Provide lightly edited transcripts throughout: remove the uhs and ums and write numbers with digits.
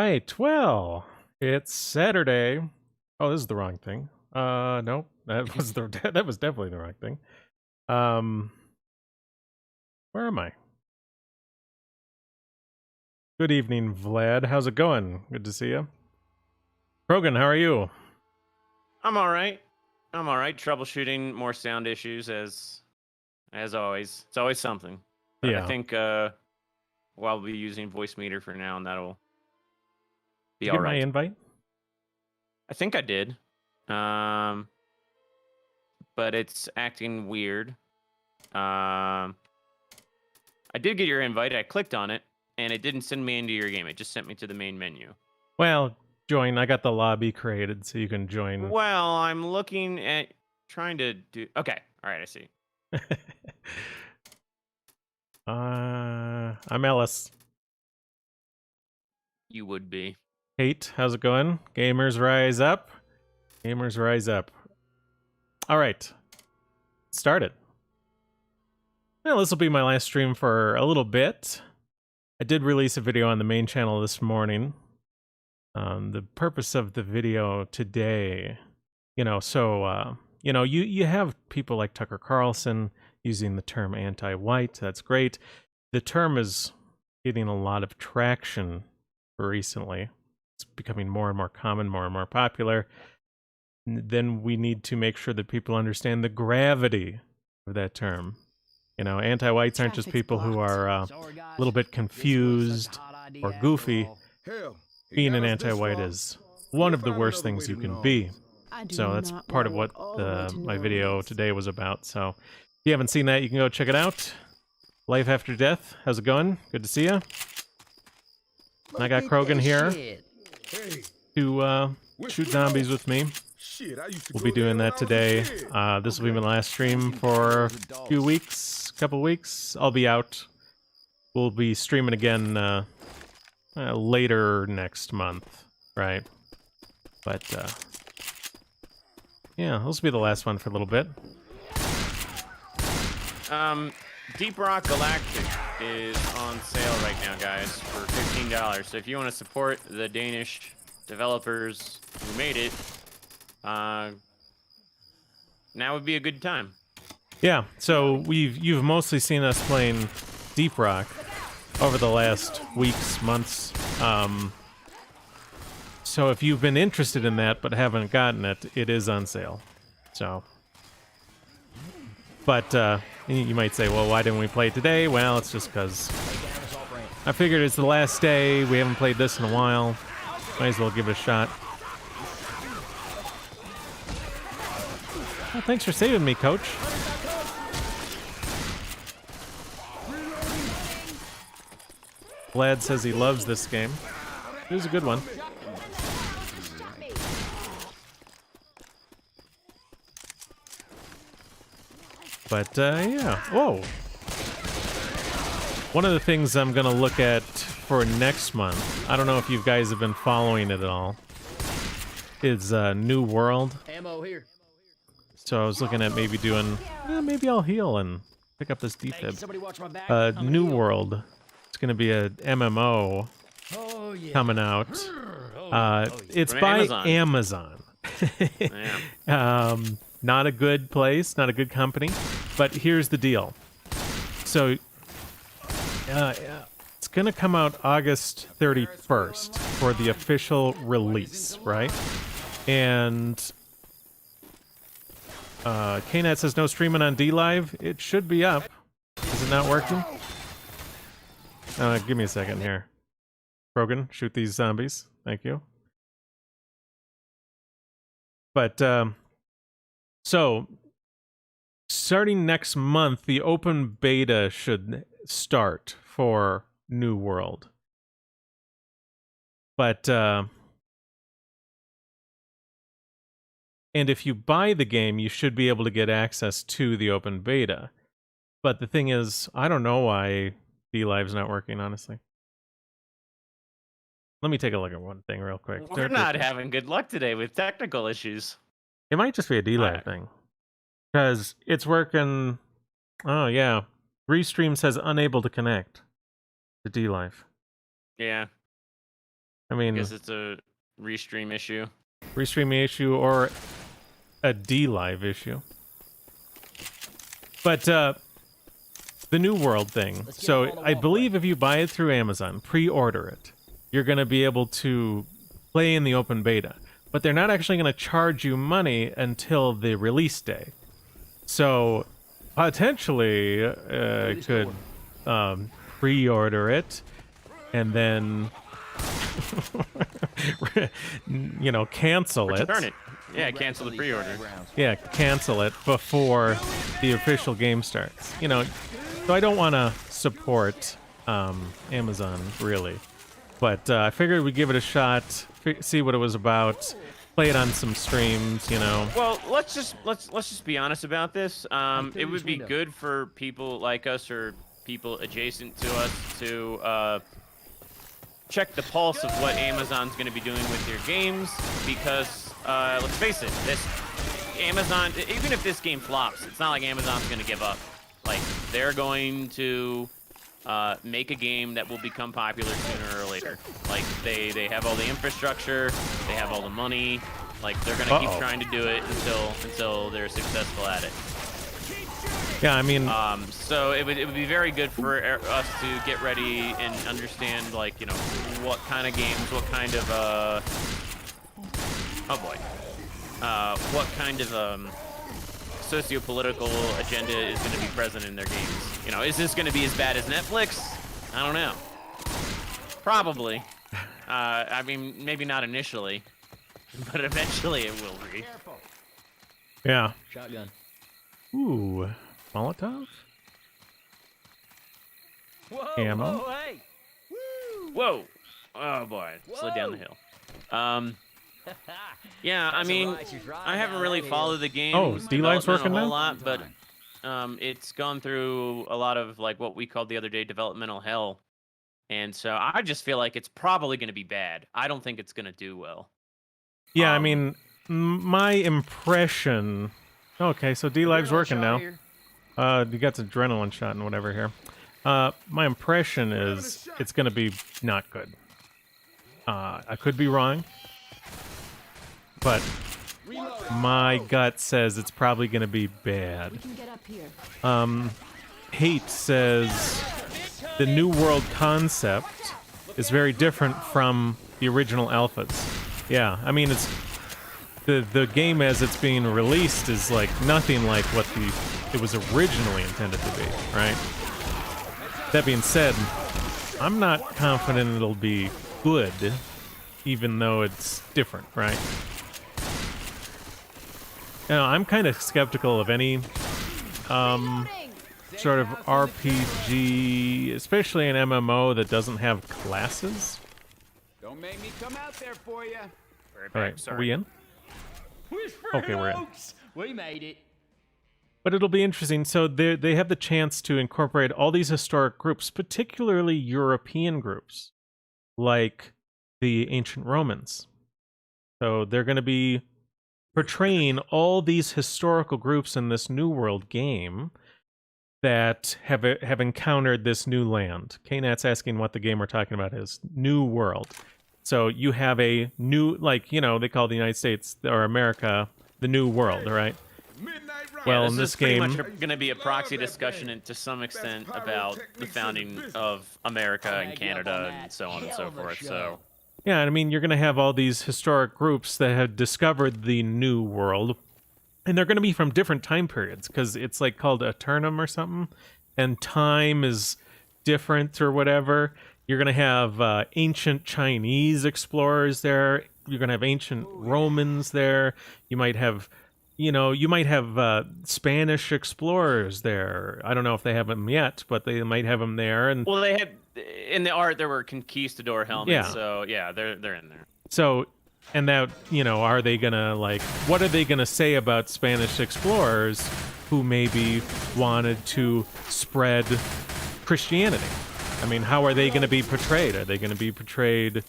right. Well, it's Saturday. Oh, this is the wrong thing. No, that was that was definitely the wrong thing. Um, where am I? Good evening, Vlad. How's it going? Good to see you. Krogan, how are you? I'm all right. I'm all right. Troubleshooting more sound issues as always. It's always something. But I Yeah. think we'll be using voice meter for now, and that'll Did be you all get my right. invite? I think I did. Um, but it's acting weird. I did get your invite. I clicked on it, and it didn't send me into your game. It just sent me to the main menu. Well, join. I got the lobby created, so you can join. Well, I'm looking at trying to do. Okay. All right. I see. I'm Ellis. You would be. Kate, how's it going? Gamers rise up. Gamers rise up. All right. Start it. Well, this will be my last stream for a little bit. I did release a video on the main channel this morning. The purpose of the video today, you have people like Tucker Carlson using the term anti-white. That's great. The term is getting a lot of traction recently. It's becoming more and more common, more and more popular. Then we need to make sure that people understand the gravity of that term. Anti-whites aren't just people who are a little bit confused or goofy. Being an anti-white is one of the worst things you can be. So that's part of what my video today was about. So if you haven't seen that, you can go check it out. Life After Death, how's it going? Good to see you. I got Krogan here to shoot zombies with me. We'll be doing that today. This will be my last stream for a few weeks, couple weeks. I'll be out. We'll be streaming again later next month, right? But yeah, this will be the last one for a little bit. Deep Rock Galactic is on sale right now, guys, for $15. So if you want to support the Danish developers who made it, now would be a good time. Yeah, so you've mostly seen us playing Deep Rock over the last weeks, months. So if you've been interested in that but haven't gotten it, it is on sale. So, but you might say, well, why didn't we play it today? Well, it's just because I figured it's the last day. We haven't played this in a while. Might as well give it a shot. Well, thanks for saving me, Coach. Vlad says he loves this game. It was a good one. But, yeah. Whoa! One of the things I'm going to look at for next month, I don't know if you guys have been following it at all, is New World. Ammo here. So I was looking at maybe doing, maybe I'll heal and pick up this defib. New World. It's going to be a MMO coming out. It's From by Amazon. Not a good place, not a good company. But here's the deal. So it's going to come out August 31st for the official release, right? And KNet says no streaming on DLive. It should be up. Is it not working? Give me a second here. Krogan, shoot these zombies. Thank you. But, so, starting next month, the open beta should start for New World. But, and if you buy the game, you should be able to get access to the open beta. But the thing is, I don't know why DLive's not working, honestly. Let me take a look at one thing real quick. We're not having good luck today with technical issues. It might just be a DLive thing. Because it's working... Oh, yeah. Restream says unable to connect to DLive. Yeah. I I mean, guess it's a restream issue. restreaming issue or a D-Live issue. But the New World thing. So I believe if you buy it through Amazon, pre-order it, you're going to be able to play in the open beta. But they're not actually going to charge you money until the release day. So potentially could pre-order it and then cancel it. Return it. Yeah, cancel the pre-order. Yeah, cancel it before the official game starts. So I don't want to support Amazon really, but I figured we'd give it a shot, see what it was about, play it on some streams. Well, let's just be honest about this. It would be good for people like us or people adjacent to us to check the pulse of what Amazon's going to be doing with your games, because let's face it, this Amazon, even if this game flops, it's not like Amazon's going to give up. Like, they're going to make a game that will become popular sooner or later. Like, they have all the infrastructure, they have all the money. Like, they're going to keep trying to do it until they're successful at it. Yeah, I mean, so it would be very good for us to get ready and understand, like, what kind of games, what kind of what kind of socio-political agenda is going to be present in their games. Is this going to be as bad as Netflix? I don't know. Probably. I mean, maybe not initially, but eventually it will be. yeah. Shotgun. Ooh, Molotov? Whoa, Ammo? whoa, hey! Whoa! Oh boy, slid down the hill. Yeah, I mean, I haven't really followed the game. Oh, D-Live's working a whole now? lot, but it's gone through a lot of like what we called the other day developmental hell, and so I just feel like it's probably going to be bad. I don't think it's going to do well. Yeah, I mean, my impression. Okay, so D-Live's working now. You got the adrenaline shot and whatever here. My impression is it's going to be not good. I could be wrong, but my gut says it's probably going to be bad. We can get up here. Hate says the New World concept is very different from the original alphas. Yeah, I mean, it's the game as it's being released is like nothing like what it was originally intended to be, right? That being said, I'm not confident it'll be good, even though it's different, right? I'm kind of skeptical of any sort of RPG, especially an MMO that doesn't have classes. Don't make me come out there for you. All right, are we in? Okay, we're in. We made it. But it'll be interesting. So they have the chance to incorporate all these historic groups, particularly European groups, like the ancient Romans. So they're going to be portraying all these historical groups in this New World game that have encountered this new land. Knat's asking what the game we're talking about is. New World. So you have a new, like, they call the United States or America the New World, right? Well, in this game, is going to be a proxy discussion to some extent about the founding of America and Canada and so on and so forth. So, yeah, I mean, you're going to have all these historic groups that have discovered the New World, and they're going to be from different time periods because it's like called Eternum or something, and time is different or whatever. You're going to have ancient Chinese explorers there. You're going to have ancient Romans there. You might have Spanish explorers there. I don't know if they have them yet, but they might have them there. And well, they had in the art there were conquistador helmets. Yeah. So yeah, they're in there. So, and that are they gonna what are they gonna say about Spanish explorers who maybe wanted to spread Christianity? I mean, how are they going to be portrayed? Are they going to be portrayed,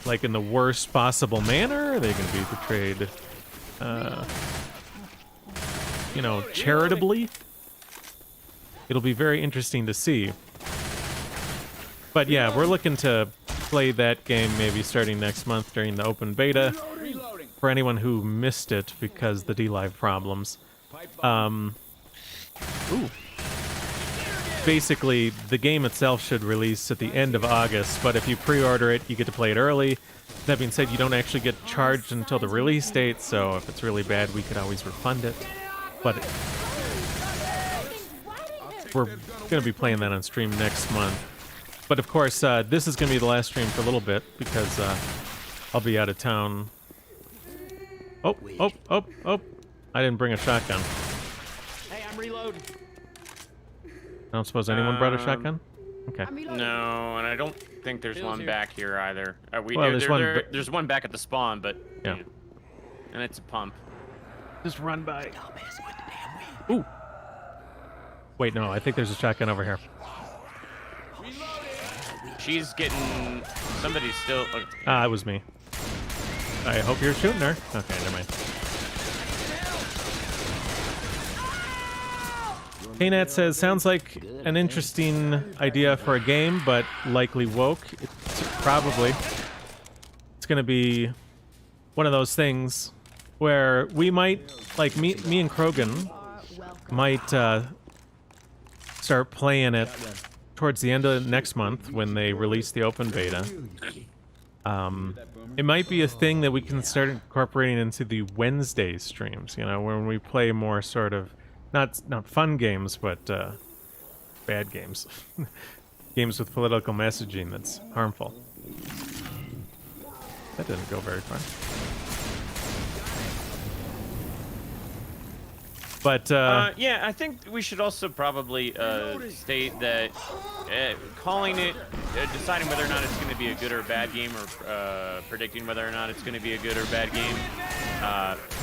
like in the worst possible manner? Are they going to be portrayed, charitably? It'll be very interesting to see. But yeah, we're looking to play that game maybe starting next month during the open beta. Reloading. For anyone who missed it because the DLive problems. Ooh. Basically, the game itself should release at the end of August, but if you pre-order it, you get to play it early. That being said, you don't actually get charged until the release date, so if it's really bad, we could always refund it. But we're going to be playing that on stream next month. But of course, this is going to be the last stream for a little bit, because I'll be out of town. Oh, I didn't bring a shotgun. Hey, I'm reloading. I don't suppose anyone brought a shotgun? Okay. No, and I don't think there's one back here either. Well, there's one back at the spawn, but Yeah. and it's a pump. Just run by. Ooh. Wait, no, I think there's a shotgun over here. She's getting. Somebody's still. Ah, it was me. I hope you're shooting her. Okay, never mind. Paynat says, sounds like an interesting idea for a game, but likely woke. Probably. It's going to be one of those things where we might, like me and Krogan, might start playing it towards the end of next month when they release the open beta. It might be a thing that we can start incorporating into the Wednesday streams, you know, when we play more sort of not fun games, but bad games. Games with political messaging that's harmful. That didn't go very far. But yeah, I think we should also probably state that calling it, deciding whether or not it's going to be a good or bad game, or predicting whether or not it's going to be a good or bad game.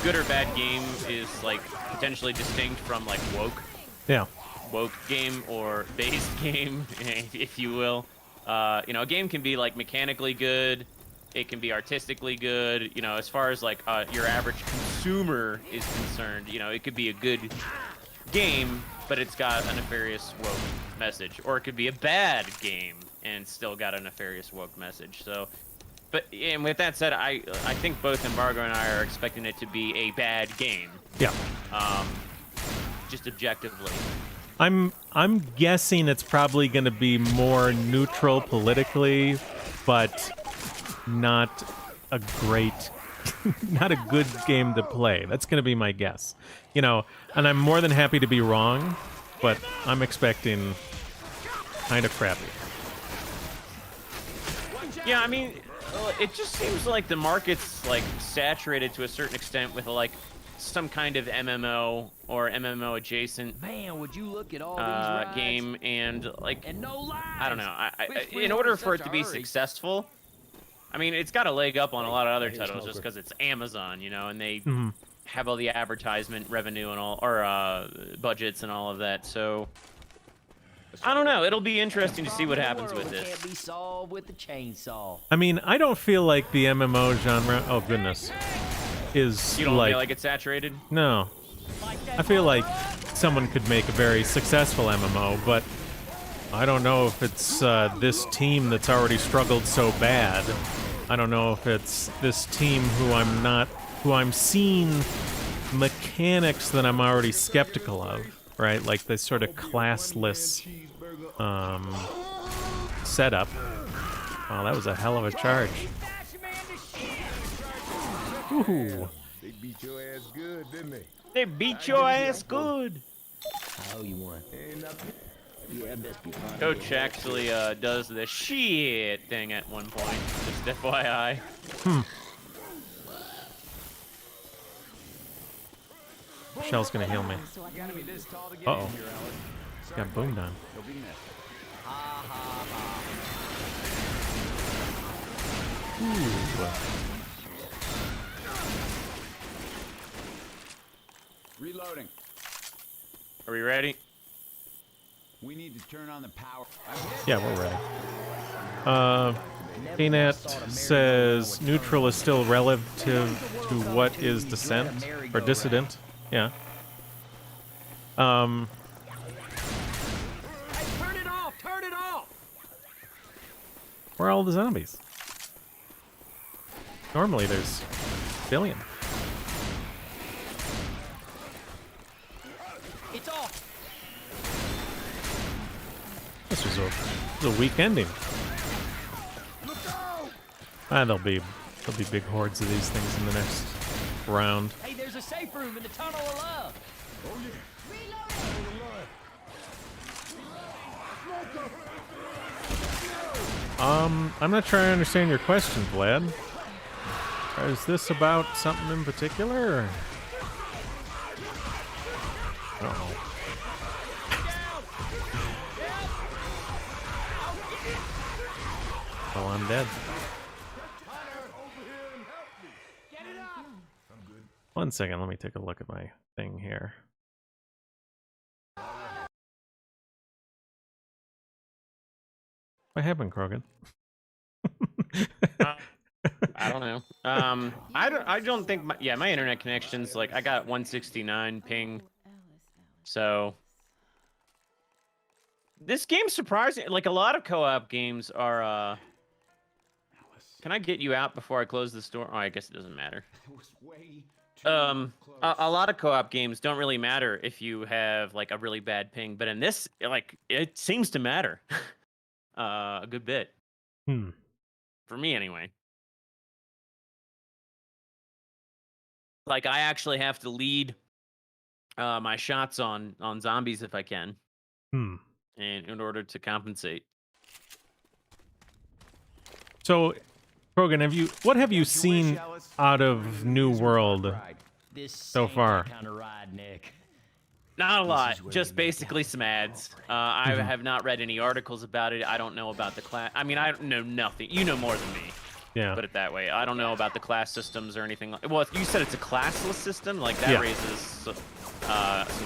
Good or bad game is like potentially distinct from like woke game or based game, if you will. You know, a game can be like mechanically good. It can be artistically good, you know, as far as like your average consumer is concerned. You know, it could be a good game, but it's got a nefarious woke message, or it could be a bad game and still got a nefarious woke message. So, and with that said, I think both Embargo and I are expecting it to be a bad game. Yeah. Just objectively. I'm guessing it's probably going to be more neutral politically, but not a great, not a good game to play. That's going to be my guess. You know, and I'm more than happy to be wrong, but I'm expecting kind of crappy. Yeah, I mean, it just seems like the market's like saturated to a certain extent with like some kind of MMO or MMO adjacent Man, would you look at all these rides? game, and like And no lies. I don't know. Quit In order in for it such to a be hurry. successful, I mean, it's got a leg up on a lot of other titles just because it's Amazon, you know, and they have all the advertisement revenue and all, or budgets and all of that. So I don't know. It'll be interesting to see what happens with this. Can't be solved with the chainsaw. I mean, I don't feel like the MMO genre, oh goodness, is You don't like, feel like it's saturated? no. I feel like someone could make a very successful MMO, but I don't know if it's this team that's already struggled so bad. I don't know if it's this team who I'm seeing mechanics that I'm already skeptical of, right? Like this sort of classless setup. Oh, that was a hell of a charge. Ooh. They beat your ass good, didn't they? They beat your ass good. How you want? Ain't nothing. Yeah, best be fine. Coach actually does the shit thing at one point. Just FYI. Shell's gonna heal me. Gotta be this tall to get Uh-oh. in here, Alex. Got boomed on. He'll be missed. Reloading. Are we ready? We need to turn on the power. Yeah, we're ready. Peanut says neutral is still relative to what is dissent or dissident. Yeah. Hey, turn it off! Turn it off! Where are all the zombies? Normally there's a billion. It's off. This was a weak ending. There'll be big hordes of these things in the next round. Hey, there's a safe room in the tunnel of love. I'm not sure I understand your question, Vlad. Is this about something in particular? Or? Uh-oh. Well, I'm dead. One second, let me take a look at my thing here. What happened, Krogan? I don't know. I don't think my internet connection's like I got 169 ping. So this game's surprising. Like a lot of co-op games are can I get you out before I close this door? Oh, I guess it doesn't matter. A lot of co-op games don't really matter if you have like a really bad ping, but in this, like, it seems to matter a good bit. For me, anyway. Like, I actually have to lead my shots on zombies if I can, and in order to compensate. So, Krogan, what have you seen out of New World so far? Not a lot, just basically some ads. I have not read any articles about it. I don't know about the class. I mean, I know nothing. You know more than me. Yeah. Put it that way. I don't know about the class systems or anything. Well, you said it's a classless system. Like that raises some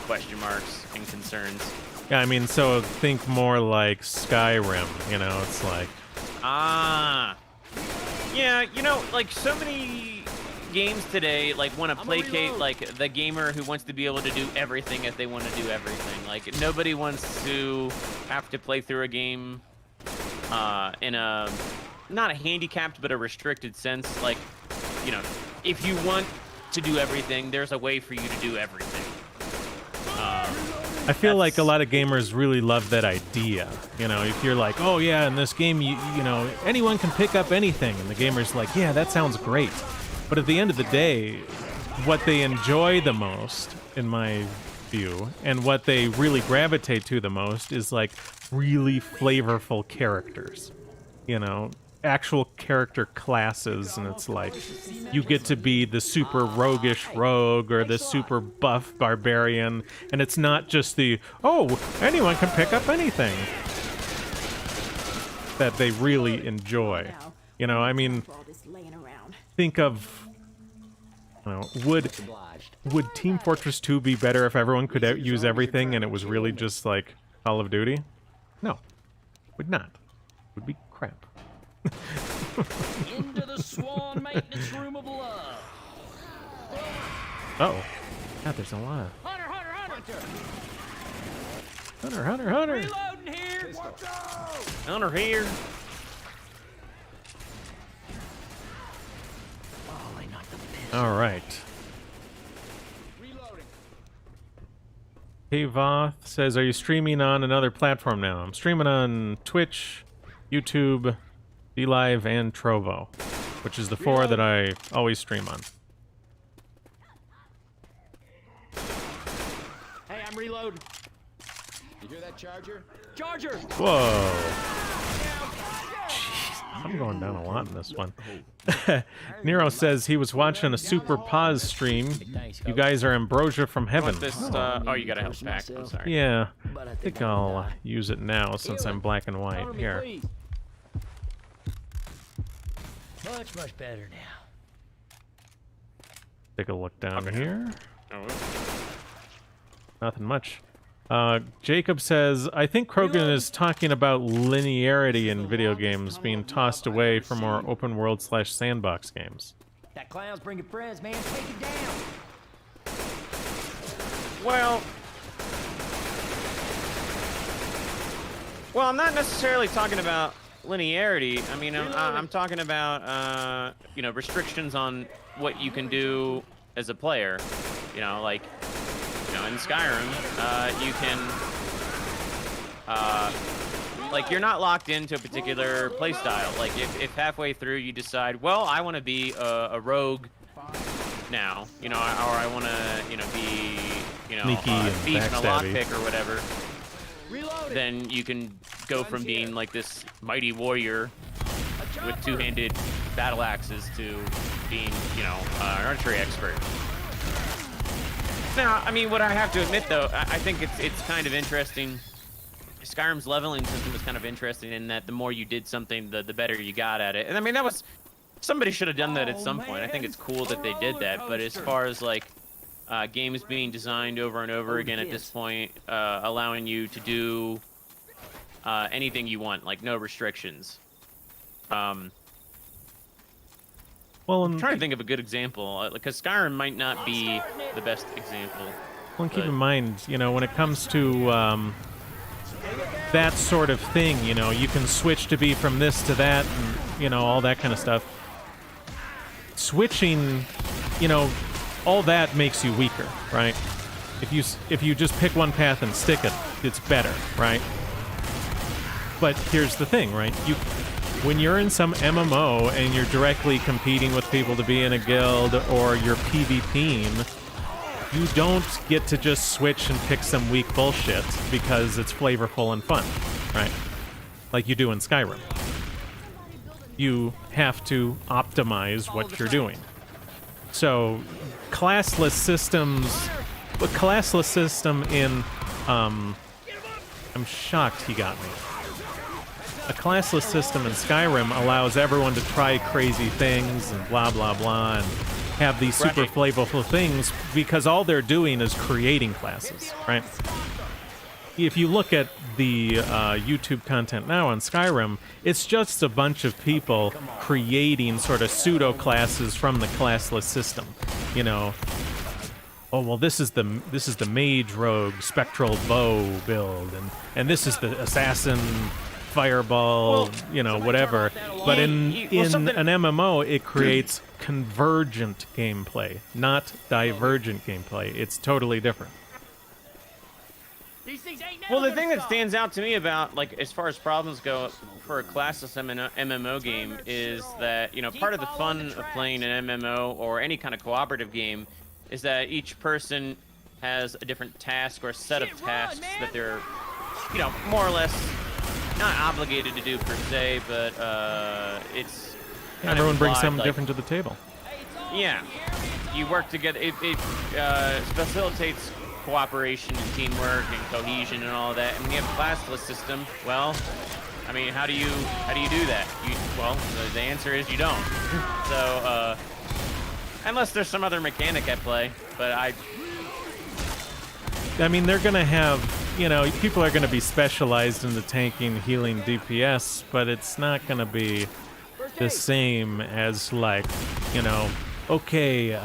question marks and concerns. Yeah, I mean, so think more like Skyrim. You know, it's like. Yeah, you know, like so many games today, like want to placate like the gamer who wants to be able to do everything if they want to do everything. Like nobody wants to have to play through a game in a not a handicapped but a restricted sense. Like, you know, if you want to do everything, there's a way for you to do everything. I feel like a lot of gamers really love that idea. You know, if you're like, oh yeah, in this game, you know, anyone can pick up anything, and the gamer's like, yeah, that sounds great. But at the end of the day, what they enjoy the most, in my view, and what they really gravitate to the most is like really flavorful characters. You know, actual character classes, and it's like you get to be the super roguish rogue or the super buff barbarian, and it's not just the, oh, anyone can pick up anything, that they really enjoy. You know, I mean, think of, you know, would Team Fortress 2 be better if everyone could use everything and it was really just like Call of Duty? No, would not. Would be crap. Into the swan maintenance room of love. Uh-oh. God, there's a lot of... Hunter! Reloading here. Hunter here. All right. Voth says, are you streaming on another platform now? I'm streaming on Twitch, YouTube, DLive, and Trovo, which is the four that I always stream on. Hey, I'm reloading. You hear that charger? Charger. Whoa. Jeez, I'm going down a lot in this one. Nero says he was watching a Super Pause stream. You guys are ambrosia from heaven. This, oh, you got a health pack. I'm sorry. Yeah, I think I'll use it now since I'm black and white. Here. Much better now. Take a look down here. Oh. Nothing much. Jacob says, I think Krogan is talking about linearity in video games being tossed away for more open world / sandbox games. That clown's bringing friends, man. Take it down. Well, I'm not necessarily talking about linearity, I mean, I'm talking about, you know, restrictions on what you can do as a player. You know, like, you know, in Skyrim, you can, like, you're not locked into a particular playstyle. Like, if halfway through you decide, well, I want to be a rogue now, you know, or I want to, you know, be, you know, Sneaky a and thief and a backstabby. lockpick or whatever, then you can go from being like this mighty warrior with two-handed battle axes to being, you know, an archery expert. Now, I mean, what I have to admit, though, I think it's kind of interesting. Skyrim's leveling system was kind of interesting in that the more you did something, the better you got at it. And I mean, that was... Somebody should have done that at some point. I think it's cool that they did that. But as far as, like, games being designed over and over again at this point, allowing you to do anything you want, like no restrictions. Well, I'm trying to think of a good example, because Skyrim might not be the best example. Well, and keep in mind, you know, when it comes to that sort of thing, you know, you can switch to be from this to that, and, you know, all that kind of stuff. Switching, you know, all that makes you weaker, right? If you just pick one path and stick it, it's better, right? But here's the thing, right? When you're in some MMO and you're directly competing with people to be in a guild or you're PvPing, you don't get to just switch and pick some weak bullshit because it's flavorful and fun, right? Like you do in Skyrim. You have to optimize what you're doing. So, classless systems... A classless system in... I'm shocked he got me. A classless system in Skyrim allows everyone to try crazy things and blah blah blah and have these super flavorful things because all they're doing is creating classes, right? If you look at the YouTube content now on Skyrim, it's just a bunch of people creating sort of pseudo classes from the classless system. You know, oh well, this is the mage rogue spectral bow build, and this is the assassin fireball, you know, whatever. But in an MMO, it creates convergent gameplay, not divergent gameplay. It's totally different. Well, the thing that stands out to me about, like, as far as problems go for a classless MMO game is that, you know, part of the fun of playing an MMO or any kind of cooperative game is that each person has a different task or a set of tasks that they're, you know, more or less not obligated to do per se, but it's kind everyone of brings implied, something like, different to the table. Yeah, you work together. It facilitates cooperation and teamwork and cohesion and all that. And when you have a classless system, well, I mean, how do you do that? Well, the answer is you don't. So, unless there's some other mechanic at play, but I mean, they're gonna have, you know, people are gonna be specialized in the tanking, healing, DPS, but it's not gonna be the same as, like, you know, okay,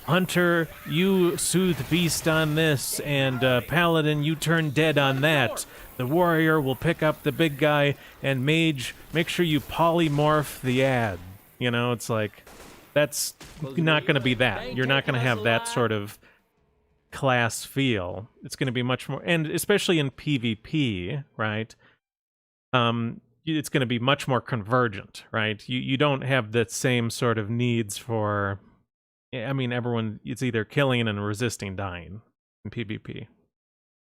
Hunter, you soothe beast on this, and Paladin, you turn dead on that. The warrior will pick up the big guy, and mage, make sure you polymorph the ad. You know, it's like, that's not going to be that. You're not going to have that sort of class feel. It's going to be much more, and especially in PvP, right? It's going to be much more convergent, right? You don't have the same sort of needs for... I mean, everyone, it's either killing and resisting dying in PvP.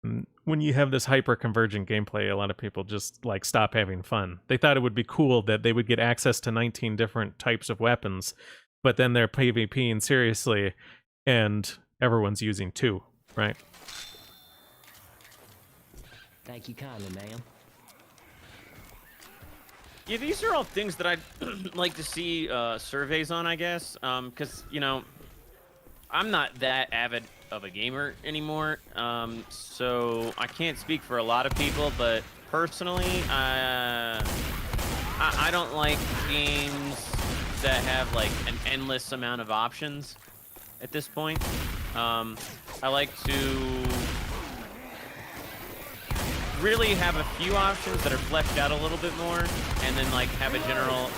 And when you have this hyper-convergent gameplay, a lot of people just, like, stop having fun. They thought it would be cool that they would get access to 19 different types of weapons, but then they're PvPing seriously, and everyone's using 2, right? Thank you kindly, ma'am. Yeah, these are all things that I'd like to see surveys on, I guess, because, you know, I'm not that avid of a gamer anymore, so I can't speak for a lot of people, but personally, I don't like games that have, like, an endless amount of options at this point. I like to really have a few options that are fleshed out a little bit more, and then like have a general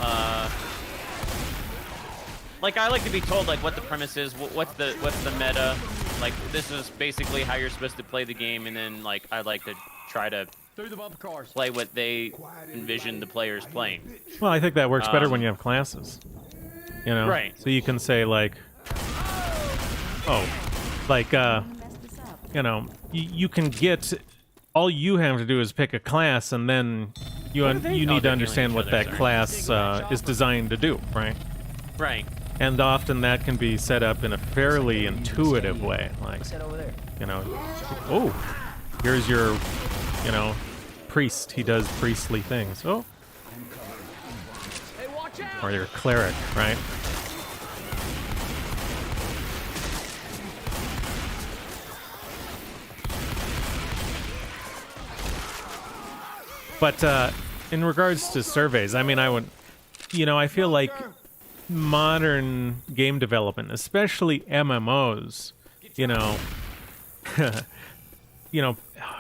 like I like to be told like what the premise is, what's the meta, like this is basically how you're supposed to play the game, and then like I like to try to Through the bumper cars. play what they envision the players playing. Well, I think that works better when you have classes. You know, Right. So you can say like, oh, like Mess this up. you know, you can get. All you have to do is pick a class, and then you What are they- you oh, need to they're understand healing what each other, that sorry. class is designed to do, right? Right. And often that can be set up in a fairly intuitive way, like What's that over there? you know, oh, here's your, you know, priest. He does priestly things. Oh, Hey, watch out! or your cleric, right? But in regards to surveys, I mean, I would, you know, I feel like modern game development, especially MMOs, you know, you know,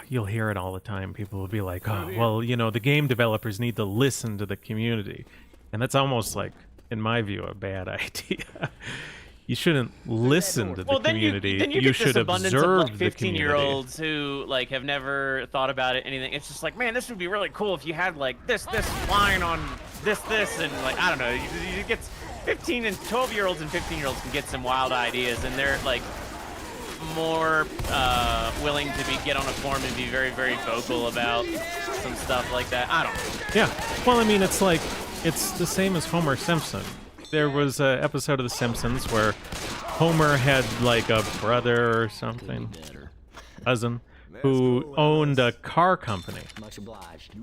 you'll hear it all the time. People will be like, "Oh, well, you know, the game developers need to listen to the community," and that's almost like, in my view, a bad idea. You shouldn't listen to the Well, community. then you You get should this abundance of observe like the community. 15-year-olds who like have never thought about it, anything. It's just like, man, this would be really cool if you had like this line on this, and like I don't know, you get 15 and 12-year-olds and 15-year-olds can get some wild ideas, and they're like more willing to get on a forum and be very, very vocal about some stuff like that. I don't know. Yeah. Well, I mean, it's like, it's the same as Homer Simpson. There was an episode of The Simpsons where Homer had like a brother or something, cousin, who owned a car company, Much obliged.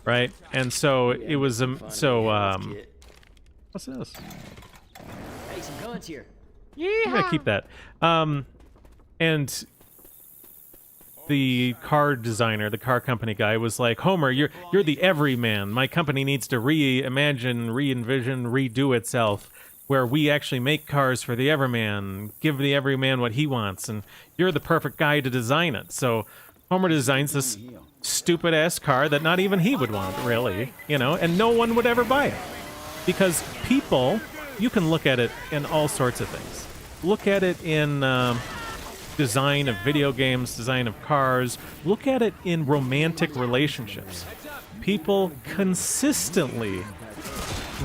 right? And so it was what's this? Hey, some guns here. I'm gonna keep that. And the car designer, the car company guy, was like, "Homer, you're the everyman. My company needs to reimagine, re-envision, redo itself, where we actually make cars for the everyman, give the everyman what he wants, and you're the perfect guy to design it." So Homer designs this stupid ass car that not even he would want, really, you know, and no one would ever buy it. Because people, you can look at it in all sorts of things. Look at it in design of video games, design of cars. Look at it in romantic relationships. People consistently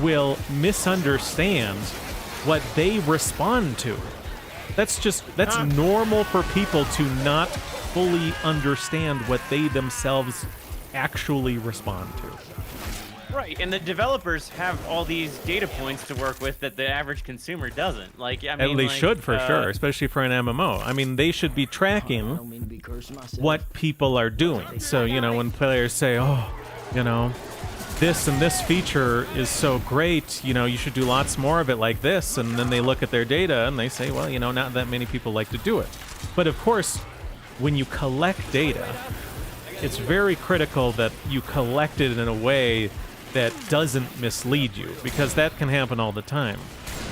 will misunderstand what they respond to. That's normal for people to not fully understand what they themselves actually respond to. Right, and the developers have all these data points to work with that the average consumer doesn't. Like, I mean, And they like, should, for sure, especially for an MMO. I mean, they should be I tracking don't mean to be cursing myself. what people are doing. So, you know, when players say, "Oh, you know, this and this feature is so great, you know, you should do lots more of it like this," and then they look at their data and they say, "Well, you know, not that many people like to do it." But of course, when you collect data, it's very critical that you collect it in a way that doesn't mislead you, because that can happen all the time,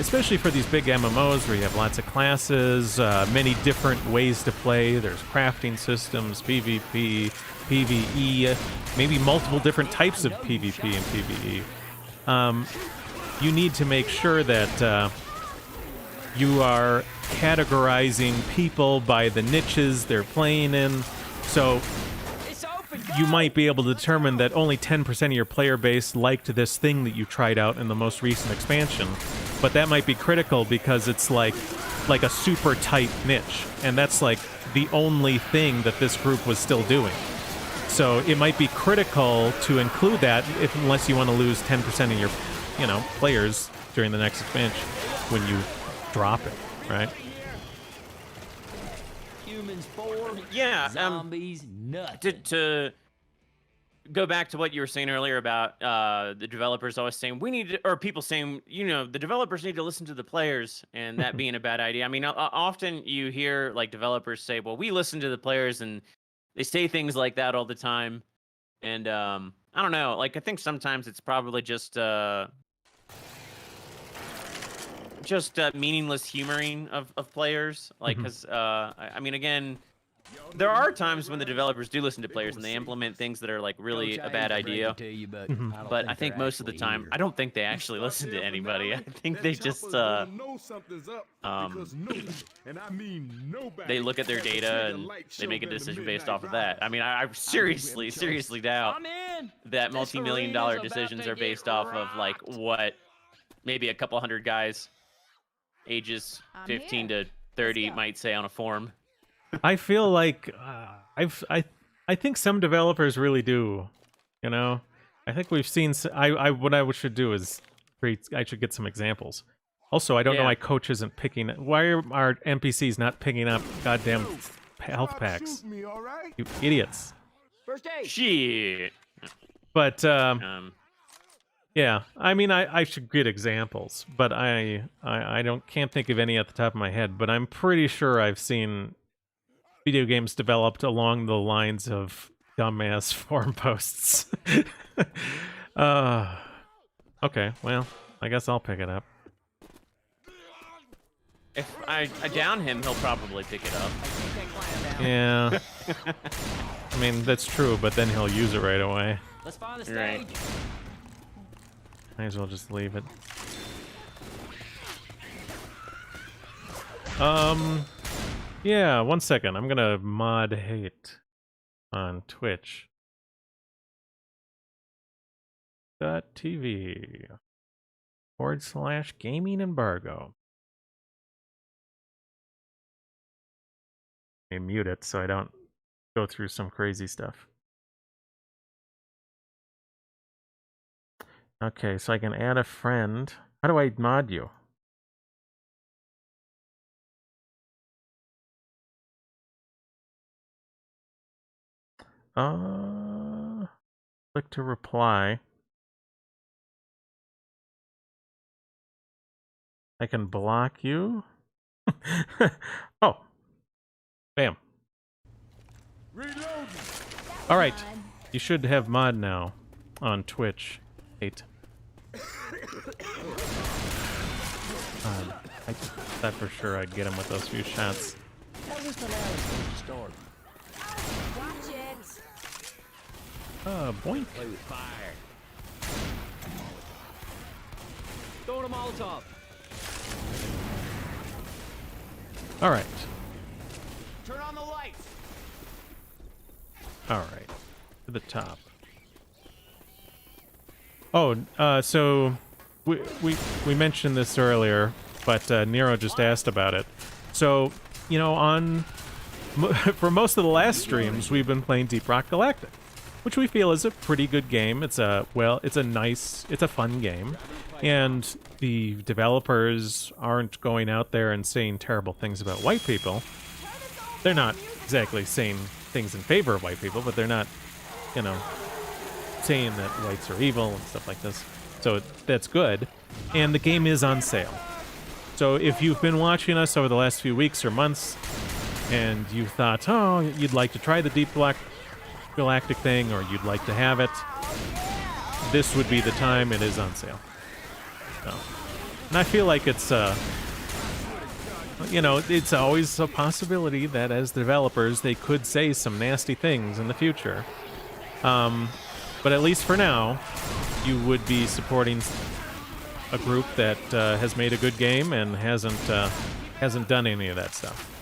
especially for these big MMOs where you have lots of classes, many different ways to play. There's crafting systems, PvP, PvE, maybe multiple different types of PvP and PvE. You need to make sure that you are categorizing people by the niches they're playing in. So you might be able to determine that only 10% of your player base liked this thing that you tried out in the most recent expansion, but that might be critical because it's like a super tight niche, and that's like the only thing that this group was still doing. So it might be critical to include that, unless you want to lose 10% of your, you know, players during the next expansion when you drop it, right? Humans 4, Yeah, zombies, nothing. to go back to what you were saying earlier about the developers always saying we need to, or people saying, you know, the developers need to listen to the players, and that being a bad idea. I mean, often you hear like developers say, well, we listen to the players, and they say things like that all the time. And I don't know, like I think sometimes it's probably just meaningless humoring of players, like, because I mean, again, there are times when the developers do listen to players and they implement things that are like really a bad idea. But I think most of the time, I don't think they actually listen to anybody. I think they just they look at their data and they make a decision based off of that. I mean, I seriously doubt I'm in. that multi-million-dollar decisions are based off of like what maybe a couple hundred guys ages 15 to 30 might say on a forum. I feel like I think some developers really do. You know, I think we've seen. What I should do is I should get some examples. Also, I don't know why Coach isn't picking. Why are our NPCs not picking up goddamn health packs? You idiots! First aid. Shit. But yeah, I mean, I should get examples, but I can't think of any at the top of my head. But I'm pretty sure I've seen video games developed along the lines of dumbass forum posts. Okay, well, I guess I'll pick it up. If I down him, he'll probably pick it up. Yeah. I mean, that's true, but then he'll use it right away. Let's find the stage. Right. Might as well just leave it. Yeah, 1 second. I'm gonna mod hate on Twitch. .tv/gaming embargo. I mute it so I don't go through some crazy stuff. Okay, so I can add a friend. How do I mod you? Click to reply. I can block you. Oh. Bam. All right. You should have mod now on Twitch. 8. I thought for sure I'd get him with those few shots. That was the last start. Watch it. Boink. Play with fire. Throwing a Molotov. All right. Turn on the lights. All right. To the top. Oh, so we mentioned this earlier, but Nero just asked about it. So, you know, for most of the last streams, we've been playing Deep Rock Galactic, which we feel is a pretty good game. It's a fun game, and the developers aren't going out there and saying terrible things about white people. They're not exactly saying things in favor of white people, but they're not, you know, saying that whites are evil and stuff like this. So that's good. And the game is on sale. So if you've been watching us over the last few weeks or months and you thought, oh, you'd like to try the Deep Black Galactic thing, or you'd like to have it, this would be the time. It is on sale. So, and I feel like it's, you know, it's always a possibility that as developers, they could say some nasty things in the future. But at least for now, you would be supporting a group that has made a good game and hasn't done any of that stuff.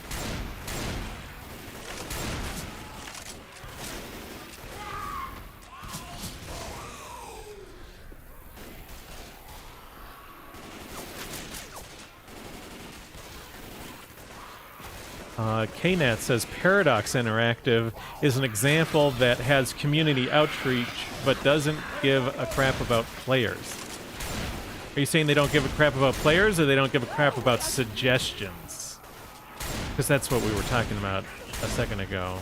KNAT says Paradox Interactive is an example that has community outreach but doesn't give a crap about players. Are you saying they don't give a crap about players, or they don't give a crap about suggestions? Because that's what we were talking about a second ago.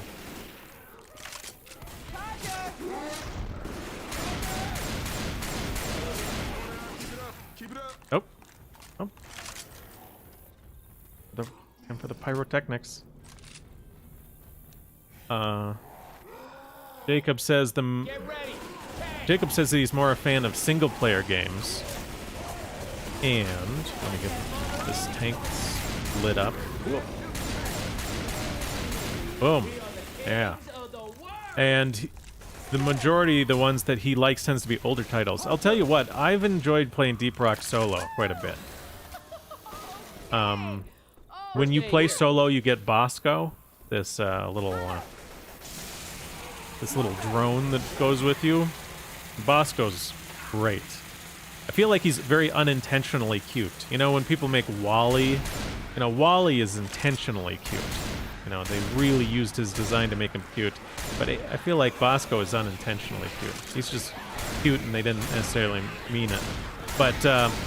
Oh. Oh. And for the pyrotechnics. Jacob says Jacob says that he's more a fan of single-player games. And let me get this tank lit up. Boom. Yeah. And the majority, the ones that he likes, tends to be older titles. I'll tell you what, I've enjoyed playing Deep Rock solo quite a bit. When you play solo, you get Bosco, this little drone that goes with you. Bosco's great. I feel like he's very unintentionally cute. You know, when people make Wally, you know, Wally is intentionally cute. You know, they really used his design to make him cute. But I feel like Bosco is unintentionally cute. He's just cute and they didn't necessarily mean it. But, uh-oh.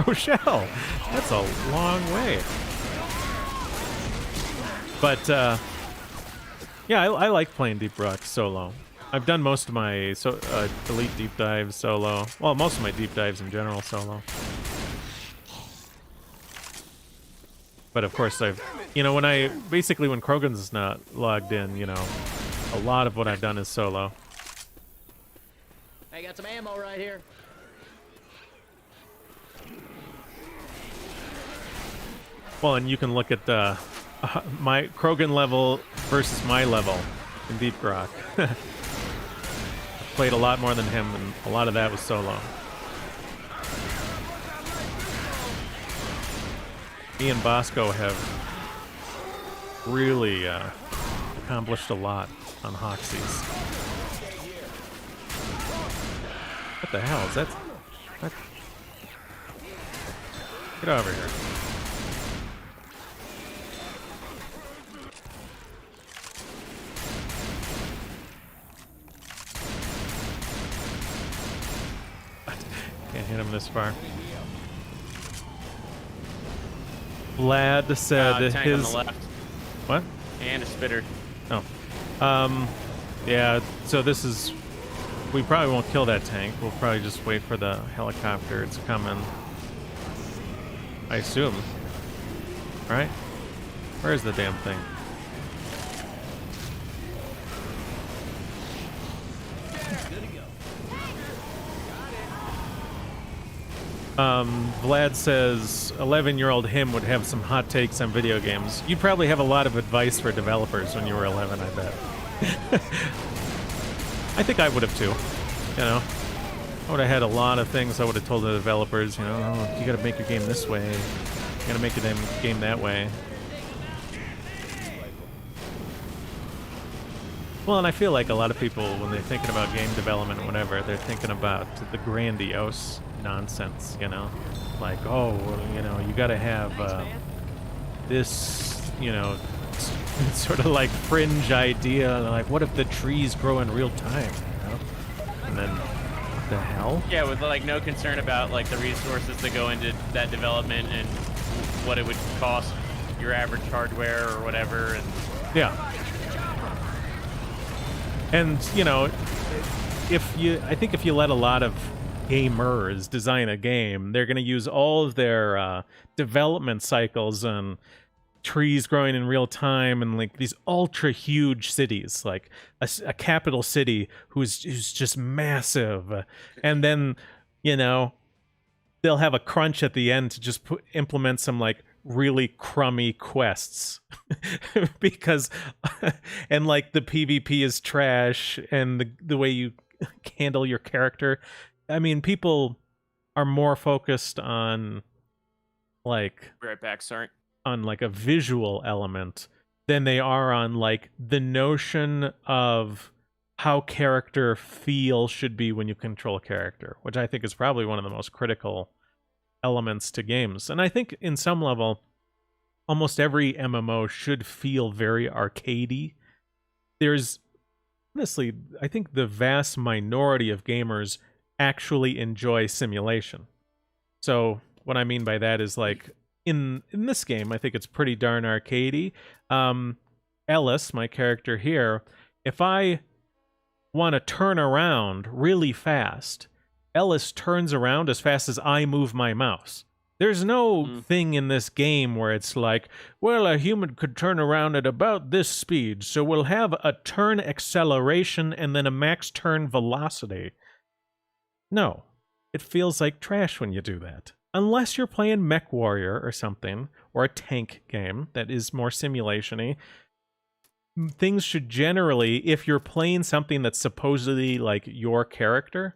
Rochelle! That's a long way. But, yeah, I like playing Deep Rock solo. I've done most of my Elite Deep Dives solo. Well, most of my Deep Dives in general solo. But of course you know, when Krogan's not logged in, you know, a lot of what I've done is solo. I got some ammo right here. Well, and you can look at my Krogan level versus my level in Deep Rock. I played a lot more than him, and a lot of that was solo. Me and Bosco have really accomplished a lot on Hoxies. What the hell is that? What? Get over here. Can't hit him this far. Vlad said tank his... on the left. What? And a spitter. Oh. Yeah, so this is... We probably won't kill that tank. We'll probably just wait for the helicopter. It's coming. I assume. Right? Where is the damn thing? Vlad says 11-year-old him would have some hot takes on video games. You'd probably have a lot of advice for developers when you were 11, I bet. I think I would have too, you know. I would have had a lot of things I would have told the developers, you know, oh, you gotta make your game this way, you gotta make your game that way. Well, and I feel like a lot of people, when they're thinking about game development or whatever, they're thinking about the grandiose nonsense, you know? Like, oh, well, you know, you gotta have this, you know, sort of like fringe idea, like, what if the trees grow in real time, you know? And then, what the hell? Yeah, with like no concern about like the resources that go into that development and what it would cost your average hardware or whatever. And yeah. And, you know, I think if you let a lot of gamers design a game, they're going to use all of their development cycles on trees growing in real time and like these ultra huge cities, like a capital city who's just massive. And then, you know, they'll have a crunch at the end to just implement some like really crummy quests because and like the PvP is trash and the way you handle your character. I mean, people are more focused on like right back, sorry. On like a visual element than they are on like the notion of how character feel should be when you control character, which I think is probably one of the most critical elements to games. And I think in some level, almost every MMO should feel very arcadey. There's honestly, I think the vast minority of gamers actually enjoy simulation. So what I mean by that is like in this game, I think it's pretty darn arcadey. Ellis, my character here, if I want to turn around really fast, Ellis turns around as fast as I move my mouse. There's no thing in this game where it's like, well, a human could turn around at about this speed, so we'll have a turn acceleration and then a max turn velocity. No, it feels like trash when you do that. unless you're playing Mech Warrior or something, or a tank game that is more simulation-y, things should generally, if you're playing something that's supposedly like your character,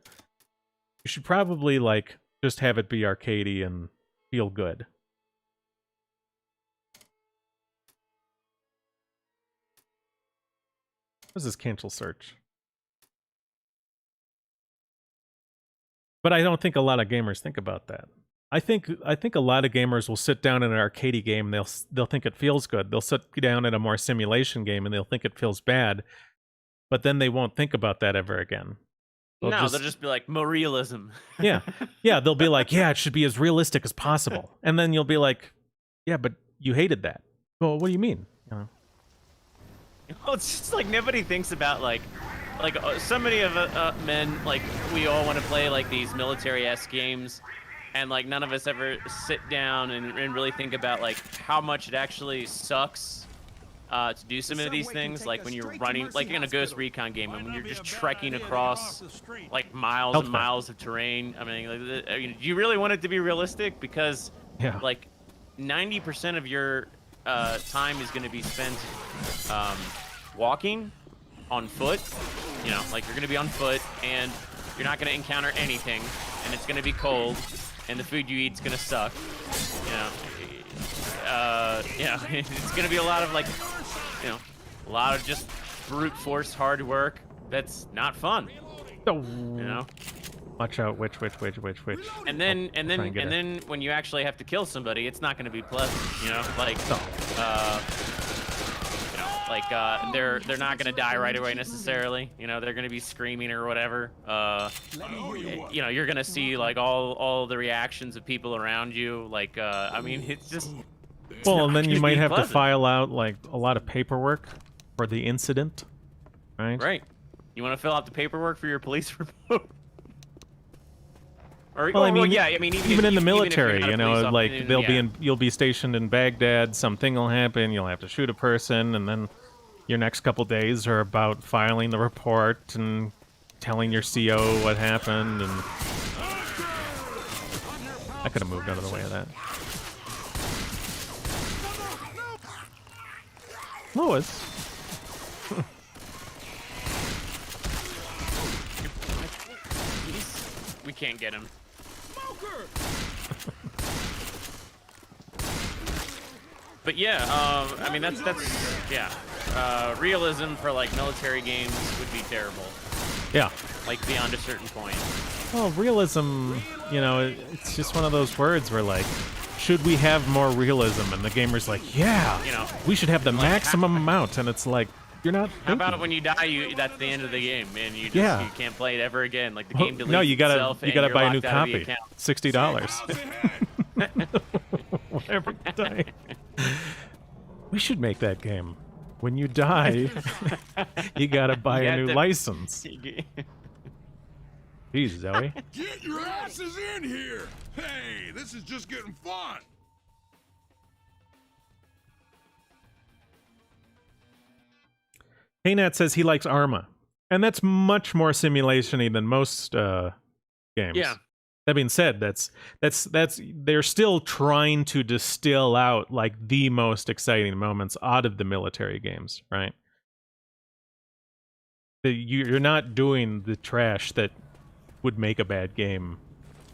you should probably like just have it be arcadey and feel good. What is this cancel search? But I don't think a lot of gamers think about that. I think a lot of gamers will sit down in an arcadey game and they'll think it feels good. They'll sit down in a more simulation game and they'll think it feels bad. But then they won't think about that ever again. They'll just be like, more realism. Yeah. Yeah, they'll be like, yeah, it should be as realistic as possible. And then you'll be like, yeah, but you hated that. Well, what do you mean? You know? Well, it's just like nobody thinks about like so many of men, like we all want to play like these military-esque games, and like none of us ever sit down and really think about like how much it actually sucks to do some of these things, like when you're running, like in a Ghost Recon game, and when you're just trekking across like miles and miles of terrain. I mean, do you really want it to be realistic? Because like 90% of your time is going to be spent walking on foot. You know, like you're going to be on foot, and you're not going to encounter anything, and it's going to be cold, and the food you eat is going to suck. You know, it's going to be a lot of like, you know, a lot of just brute force hard work. That's not fun. You know. Watch out! Which. And then when you actually have to kill somebody, it's not going to be pleasant. You know, like, they're not going to die right away necessarily. You know, they're going to be screaming or whatever. You know, you're going to see like all the reactions of people around you. Like, I mean, it's just. Well, and then you might have to file out like a lot of paperwork for the incident, right? Right. You want to fill out the paperwork for your police report? Or, well, I mean, even in the military, you know, like you'll be stationed in Baghdad, something will happen, you'll have to shoot a person, and then your next couple days are about filing the report and telling your CO what happened, and I could have moved out of the way of that. Lois. We can't get him. But yeah, I mean that's realism for like military games would be terrible. Yeah. Like beyond a certain point. Well, realism, you know, it's just one of those words where like, should we have more realism? And the gamer's like, yeah, you know, we should have the maximum amount. And it's like, you're not thinking. How about it when you die, that's the end of the game, man. You just you can't play it ever again. Like the game deletes no, you gotta buy a new locked out of the copy. account. $60. Whatever day. We should make that game. When you die, you gotta buy a new license. Jeez, Zoe. Get your asses in here! Hey, this is just getting fun! Hey Nat says he likes Arma. And that's much more simulation-y than most games. Yeah. That being said, that's they're still trying to distill out like the most exciting moments out of the military games, right? You're not doing the trash that would make a bad game.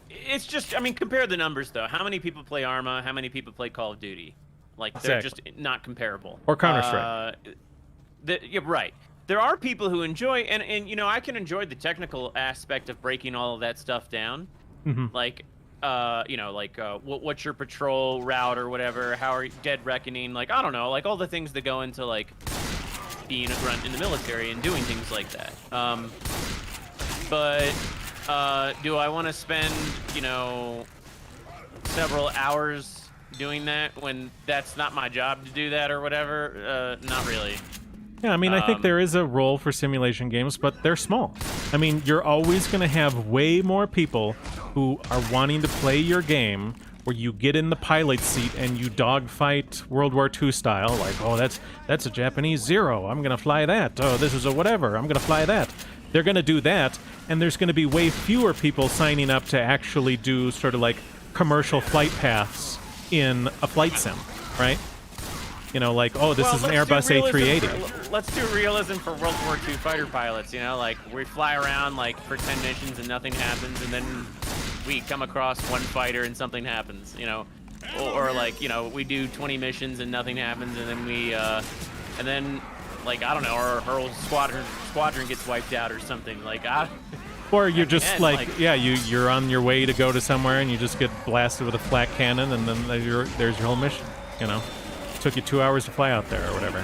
It's just, I mean, compare the numbers though. How many people play Arma? How many people play Call of Duty? Like they're just not comparable. Or Counter-Strike. Yeah, right. There are people who enjoy, and you know, I can enjoy the technical aspect of breaking all of that stuff down. Mm-hmm. Like, you know, like what's your patrol route or whatever? How are you, Dead Reckoning? Like, I don't know, like all the things that go into like being a grunt in the military and doing things like that. But do I want to spend, you know, several hours doing that when that's not my job to do that or whatever? Not really. Yeah, I mean, I think there is a role for simulation games, but they're small. I mean, you're always going to have way more people who are wanting to play your game where you get in the pilot seat and you dogfight World War II style, like, oh, that's a Japanese Zero, I'm going to fly that. Oh, this is a whatever, I'm going to fly that. They're going to do that, and there's going to be way fewer people signing up to actually do sort of like commercial flight paths in a flight sim, right? You know, like, oh, this is an Airbus A380. Let's do realism for World War II fighter pilots, you know? Like, we fly around, like, for 10 missions and nothing happens, and then we come across one fighter and something happens, you know? Or like, you know, we do 20 missions and nothing happens, and then we, and then, like, I don't know, our whole squadron gets wiped out or something. Like, Or you're just end, like, yeah, you're on your way to go to somewhere and you just get blasted with a flat cannon, and then there's your whole mission, you know? Took you 2 hours to fly out there or whatever.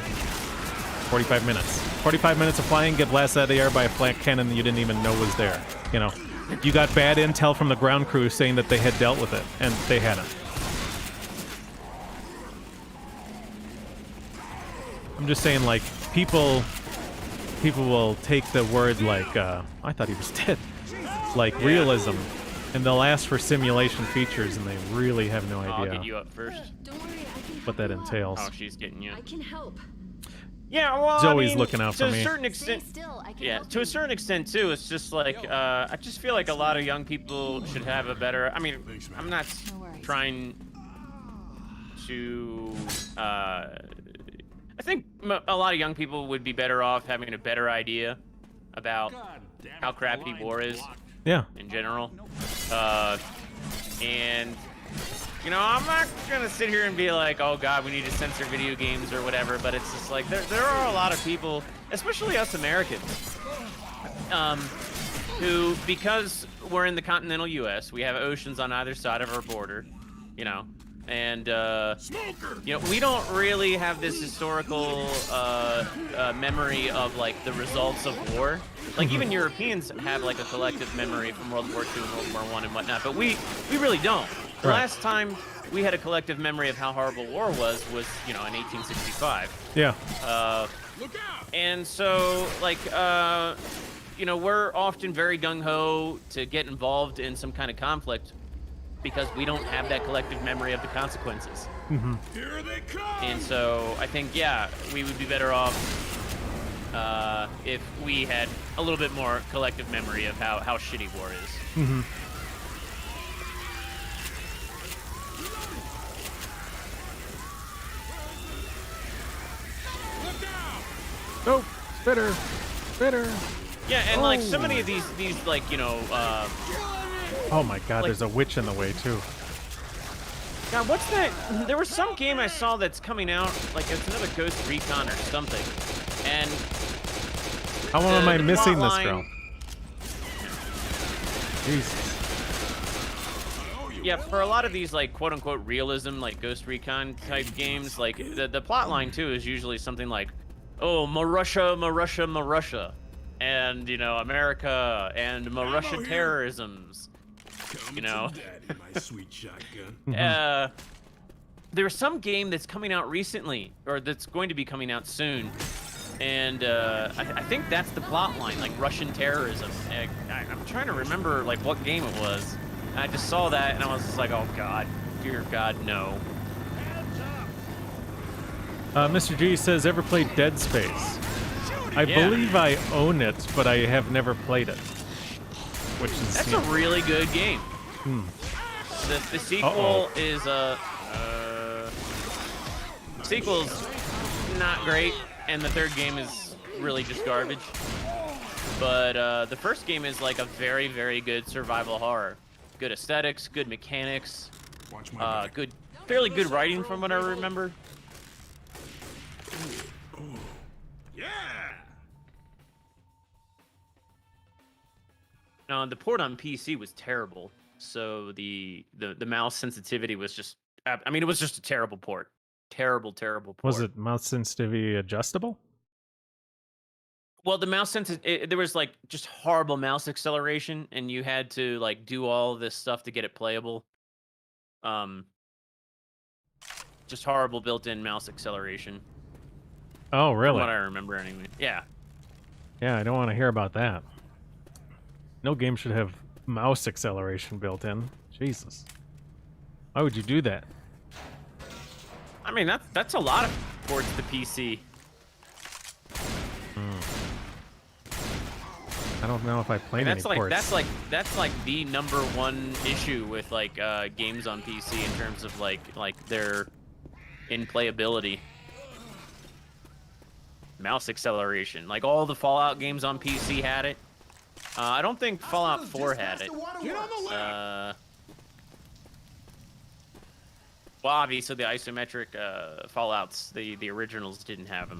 45 minutes. 45 minutes of flying, get blasted out of the air by a flat cannon that you didn't even know was there, you know? You got bad intel from the ground crew saying that they had dealt with it, and they hadn't. I'm just saying, like, people will take the word like, I thought he was dead, like realism, and they'll ask for simulation features, and they really have no I'll idea get you up first. Don't worry, I can what that help. entails. Oh, she's getting you. I can help. Yeah, well, Zoe's I mean, looking out to for me. a certain Stay extent. still. I can Yeah, help to a you. certain extent too. It's just like I just feel like a lot of young people should have a better. I mean, I'm not No worries. trying to. I think a lot of young people would be better off having a better idea about how crappy war is Yeah. in general. And you know, I'm not gonna sit here and be like, oh god, we need to censor video games or whatever, but it's just like there are a lot of people, especially us Americans, who, because we're in the continental US, we have oceans on either side of our border, you know, and you know, we don't really have this historical memory of like the results of war. Like even Europeans have like a collective memory from World War II and World War I and whatnot, but we really don't. The Right. last time we had a collective memory of how horrible war was, you know, in 1865. Yeah. Look out! And so, like, you know, we're often very gung-ho to get involved in some kind of conflict because we don't have that collective memory of the consequences. Here they come! And so I think, yeah, we would be better off if we had a little bit more collective memory of how shitty war is. Look out! Oh, spitter. Spitter. Yeah, and like so many of these like, you know, Oh my god, Like- there's a witch in the way, too. God, what's that? There was some game I saw that's coming out, like it's another Ghost Recon or something, and How am I the missing plot this line- girl? Jesus. yeah, for a lot of these like quote-unquote realism, like Ghost Recon type games, like the plot line too is usually something like, oh, Marussia, Marussia, Marussia, and you know, America and Marussia here. terrorisms. Come You know. to daddy, my sweet shotgun. There's some game that's coming out recently, or that's going to be coming out soon, and I think that's the plot line, like Russian terrorism. I'm trying to remember like what game it was. And I just saw that and I was just like, oh god, dear god, no. Mr. G says, ever played Dead Space? I Yeah. believe I own it, but I have never played it. Which is, That's you a know, really good game. The sequel is sequel's not great, and the third game is really just garbage. But the first game is like a very, very good survival horror. Good aesthetics, good mechanics, Watch my back. fairly good writing from what I remember. Yeah! No, the port on PC was terrible, so the mouse sensitivity was just, I mean, it was just a terrible port. Terrible port. was it mouse sensitivity adjustable? Well, the mouse there was like just horrible mouse acceleration, and you had to like do all this stuff to get it playable. Just horrible built-in mouse acceleration. Oh, From really? what I remember, anyway. Yeah. Yeah, I don't want to hear about that. No game should have mouse acceleration built in. Jesus. Why would you do that? I mean, that's a lot of ports to PC. I don't know if I played And any ports. that's like the #1 issue with like games on PC in terms of like their in playability. Mouse acceleration. Like all the Fallout games on PC had it. I don't think Fallout 4 had it. Get on the left. Well, obviously the isometric Fallouts, the originals didn't have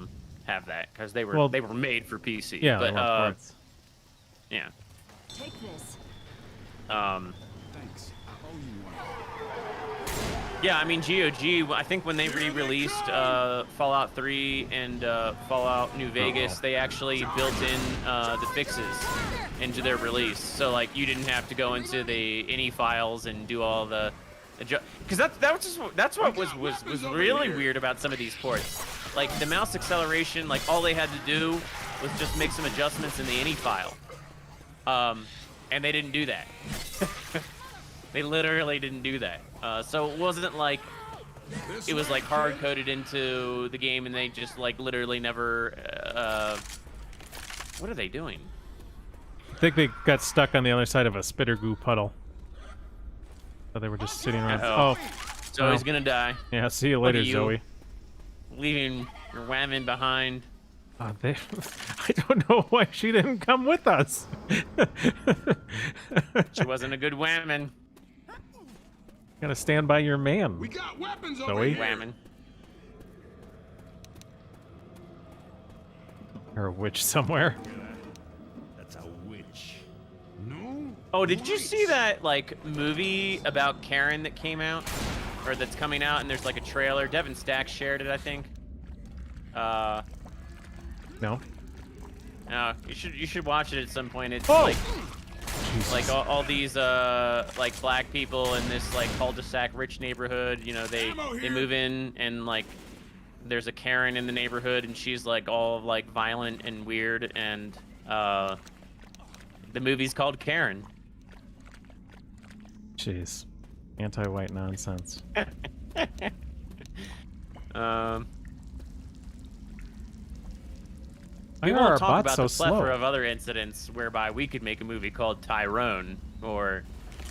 that because they were made for PC. Yeah, but they weren't ports. yeah. Take this. Thanks. I owe you one. Yeah, I mean GOG. I think when they re-released Fallout 3 and Fallout New Vegas, they actually built in the fixes into their release. So like you didn't have to go into the ini files and do all the because that's what was really weird about some of these ports. Like the mouse acceleration, like all they had to do was just make some adjustments in the ini file, and they didn't do that. They literally didn't do that. So it wasn't like it was like hard coded into the game, and they just like literally never. What are they doing? I think they got stuck on the other side of a spitter goo puddle. So they were just sitting around. Uh-oh. Oh, So he's gonna die, yeah. See you Look later, at you. Zoe. leaving your whammon behind. I don't know why she didn't come with us. She wasn't a good whammon. Gotta stand by your man. We got weapons over Zoe? here. Whammon. Or a witch somewhere. That's a witch. No. Oh, did you see that like movie about Karen that came out, or that's coming out? And there's like a trailer. Devin Stacks shared it, I think. No. No, you should watch it at some point. It's Oh! like Jesus. all these like black people in this like cul-de-sac rich neighborhood. You know, they move in and like there's a Karen in the neighborhood and she's like all like violent and weird and the movie's called Karen. Jeez. Anti-white nonsense. We Why are our won't talk bots about so the plethora slow? of other incidents whereby we could make a movie called Tyrone or,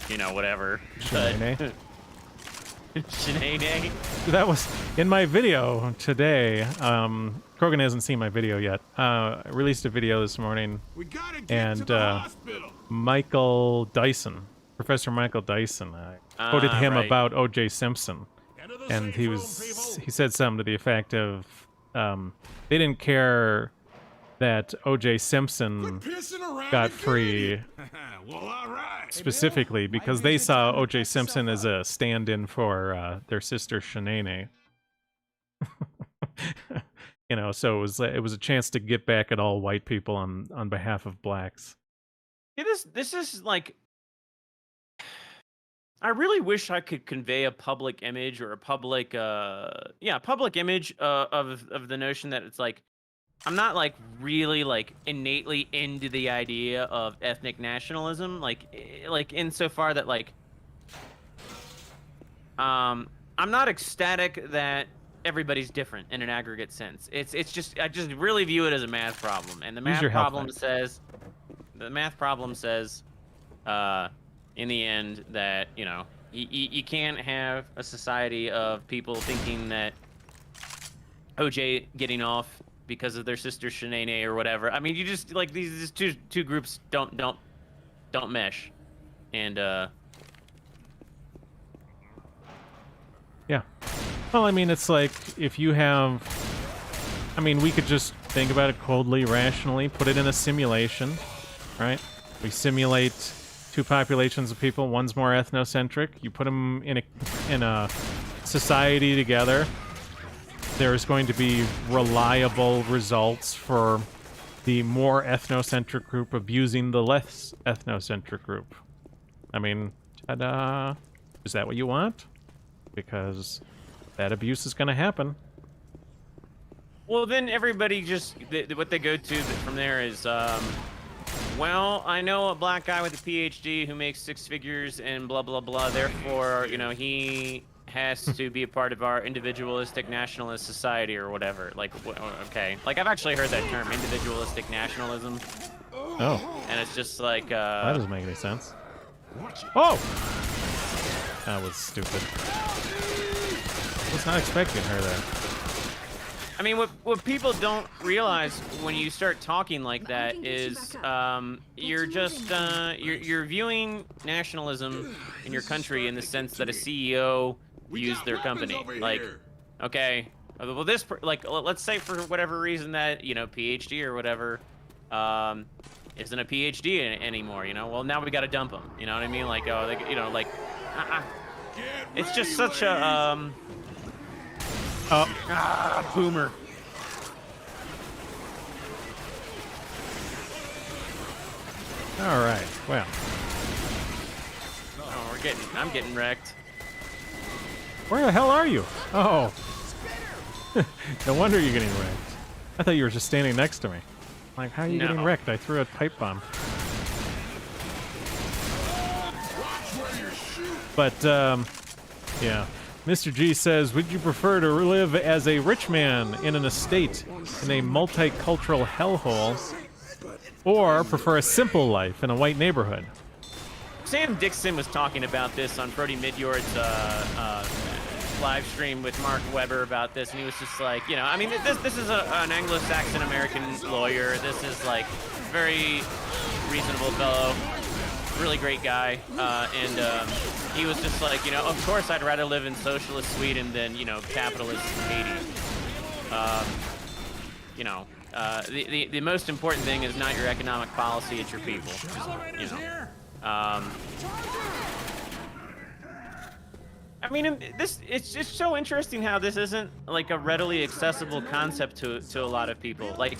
you know, whatever. Shanae. Shanae. That was in my video today. Krogan hasn't seen my video yet. I released a video this morning. We gotta get And, to the hospital. Michael Dyson, Professor Michael Dyson, I quoted him right. about O.J. Simpson, Get to the and safe he said something to the effect of, they didn't care that O.J. Simpson room, people. Pissing around got and free getting it. Well, all right. specifically because they saw O.J. Simpson as a stand-in for their sister Shanae. You know, so it was a chance to get back at all white people on behalf of blacks. Yeah, this is like, I really wish I could convey a public image or a public public image of the notion that it's like I'm not like really like innately into the idea of ethnic nationalism, like insofar that like I'm not ecstatic that everybody's different in an aggregate sense. It's just I just really view it as a math problem, and the Use math your health problem back. says in the end that you know you can't have a society of people thinking that OJ getting off because of their sister Shanae or whatever. I mean, you just like these two groups don't mesh, and Yeah. Well, I mean, it's like if you have, I mean, we could just think about it coldly, rationally, put it in a simulation, right? We simulate two populations of people. One's more ethnocentric. You put them in a society together. There's going to be reliable results for the more ethnocentric group abusing the less ethnocentric group. I mean, ta-da! Is that what you want? Because that abuse is going to happen. well, then everybody just what they go to from there is well, I know a black guy with a PhD who makes 6 figures and blah blah blah. Therefore, you know, he has to be a part of our individualistic nationalist society or whatever. Like, okay, like I've actually heard that term, individualistic nationalism. Oh, and it's just like that doesn't make any sense. Watch it. Oh! That was stupid. Was not expecting her there. I mean, what people don't realize when you start talking like that is you're just you're viewing nationalism in your country in the sense that a CEO views their company. Like, okay, well, let's say for whatever reason that PhD or whatever isn't a PhD anymore. Well, now we got to dump him. You know what I mean? Like, oh, it's just such a boomer. All right. Well, Oh, I'm getting wrecked. where the hell are you? Oh. No wonder you're getting wrecked. I thought you were just standing next to me. Like, how are you getting No. wrecked? I threw a pipe bomb. But, yeah. Mr. G says, would you prefer to live as a rich man in an estate in a multicultural hellhole, or prefer a simple life in a white neighborhood? Sam Dixon was talking about this on Brody Midyard's live stream with Mark Webber about this, and he was just like, I mean, this is an Anglo-Saxon American lawyer. This is like very reasonable fellow, really great guy, and he was just like, of course I'd rather live in socialist Sweden than capitalist Haiti. The most important thing is not your economic policy; it's your people. I mean, it's just so interesting how this isn't like a readily accessible concept to a lot of people. Like,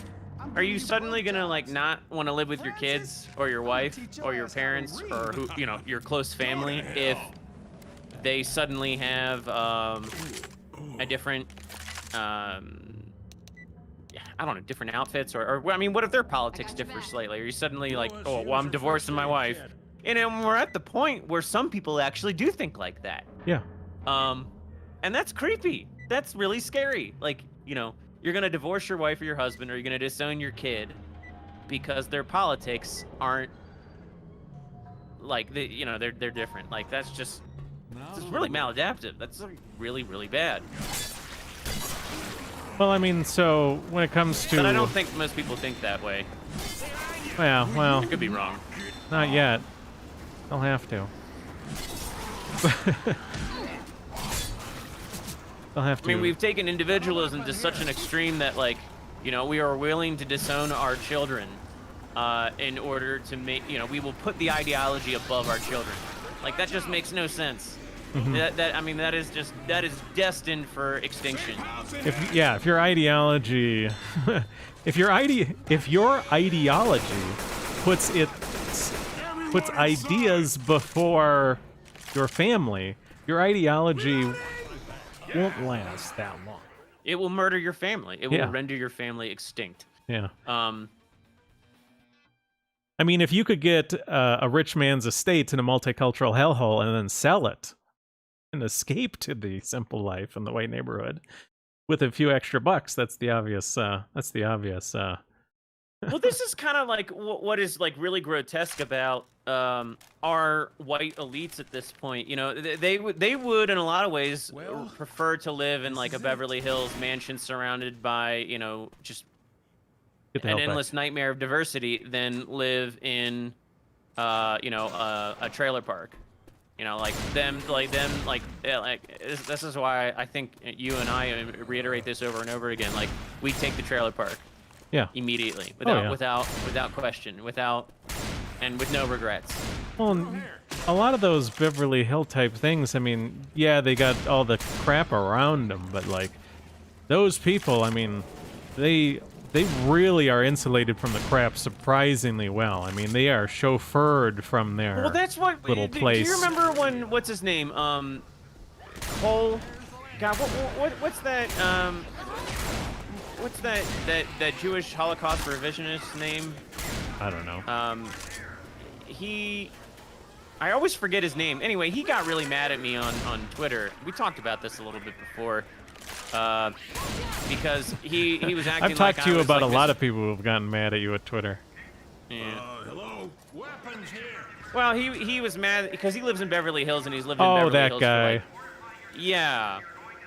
are you suddenly gonna not want to live with your kids or your wife or your parents or your close family if they suddenly have a different I don't know, different outfits or I mean, what if their politics differ slightly? Are you suddenly like, oh, well, I'm divorcing my wife? And we're at the point where some people actually do think like that. Yeah. And that's creepy. That's really scary. Like, you're gonna divorce your wife or your husband, or you're gonna disown your kid because their politics aren't like they're different. Like, that's just it's really maladaptive. That's really, really bad. Well, I mean, so when it comes to... But I don't think most people think that way. Well, I could be wrong. not yet. They'll have to. They'll have to. I mean, we've taken individualism to such an extreme that, like, we are willing to disown our children in order to make, we will put the ideology above our children. Like, that just makes no sense. Mm-hmm. That is destined for extinction. If your ideology, if your ideology puts ideas before your family, your ideology won't last that long. It will murder your family. It will render your family extinct. Yeah. I mean, if you could get a rich man's estate in a multicultural hellhole and then sell it and escape to the simple life in the white neighborhood with a few extra bucks, that's the obvious. Well, this is kind of like what is like really grotesque about our white elites at this point. They would in a lot of ways prefer to live in like a Beverly Hills mansion surrounded by just an endless nightmare of diversity than live in a trailer park. This is why I think you and I reiterate this over and over again. Like, we take the trailer park. Yeah. Immediately, without question, with no regrets. Well, a lot of those Beverly Hill type things, I mean, yeah, they got all the crap around them, but like those people, I mean, they really are insulated from the crap surprisingly well. I mean, they are chauffeured from their that's what little place. Do you remember when what's his name? Cole. God, what's that? What's that Jewish Holocaust revisionist name? I don't know. I always forget his name. Anyway, he got really mad at me on Twitter. We talked about this a little bit before. Because he was acting I've talked like to you I was about like a lot of people who have gotten mad at you at Twitter. Yeah. Hello? Weapons here. Well, he was mad because he lives in Beverly Hills and he's lived in Oh, Beverly that Hills guy. for like,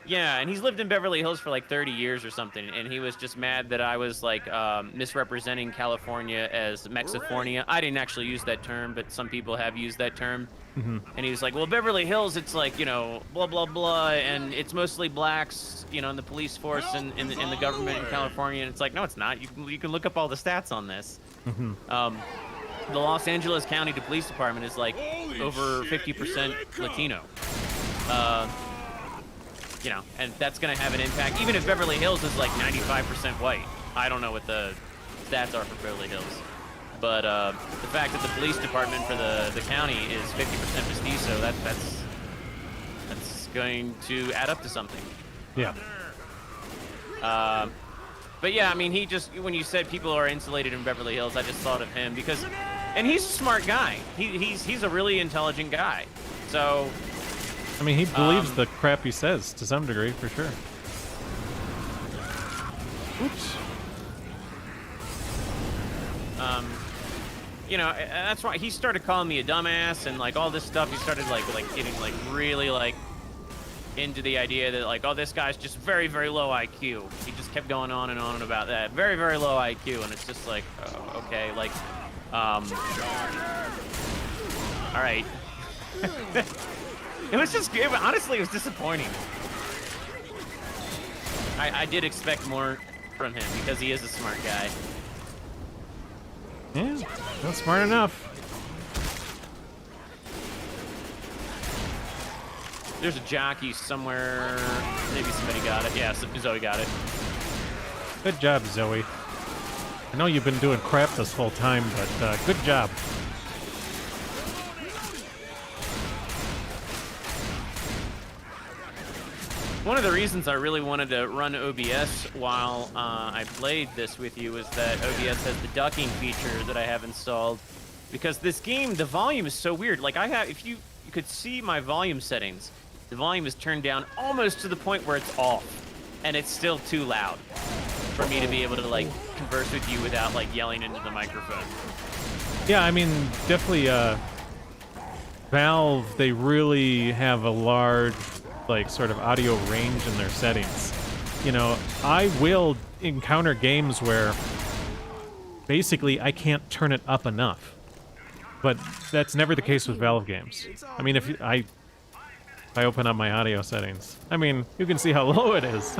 yeah, and he's lived in Beverly Hills for like 30 years or something, and he was just mad that I was like misrepresenting California as Mexifornia. I didn't actually use that term, but some people have used that term. Mm-hmm. And he was like, well, Beverly Hills, it's like, you know, blah, blah, blah, and it's mostly blacks, you know, in the police force and in the government in California. And it's like, no, it's not. You can look up all the stats on this. Mm-hmm. The Los Angeles County Police Department is like over 50% Latino. You know, and that's going to have an impact. Even if Beverly Hills is like 95% white. I don't know what the stats are for Beverly Hills. But the fact that the police department for the county is 50% mestizo, that's going to add up to something. Yeah. But yeah, I mean, he just, when you said people are insulated in Beverly Hills, I just thought of him because, and he's a smart guy. He's a really intelligent guy. So, I mean, he believes the crap he says to some degree, for sure. Oops. You know, that's why he started calling me a dumbass and like all this stuff. He started like getting like really like into the idea that like, oh, this guy's just very, very low IQ. He just kept going on and on about that. Very, very low IQ, and it's just like, oh, okay, like, all right. It was just, honestly, it was disappointing. I did expect more from him because he is a smart guy. Yeah, not smart enough. There's a jockey somewhere. Maybe somebody got it. Yeah, Zoe got it. Good job, Zoe. I know you've been doing crap this whole time, but good job. One of the reasons I really wanted to run OBS while I played this with you is that OBS has the ducking feature that I have installed. Because this game, the volume is so weird. Like, if you could see my volume settings, the volume is turned down almost to the point where it's off. And it's still too loud for me to be able to, like, converse with you without, like, yelling into the microphone. Yeah, I mean, definitely, Valve, they really have a large, like, sort of audio range in their settings. You know, I will encounter games where basically I can't turn it up enough. But that's never the case with Valve games. I mean, if I open up my audio settings, I mean, you can see how low it is.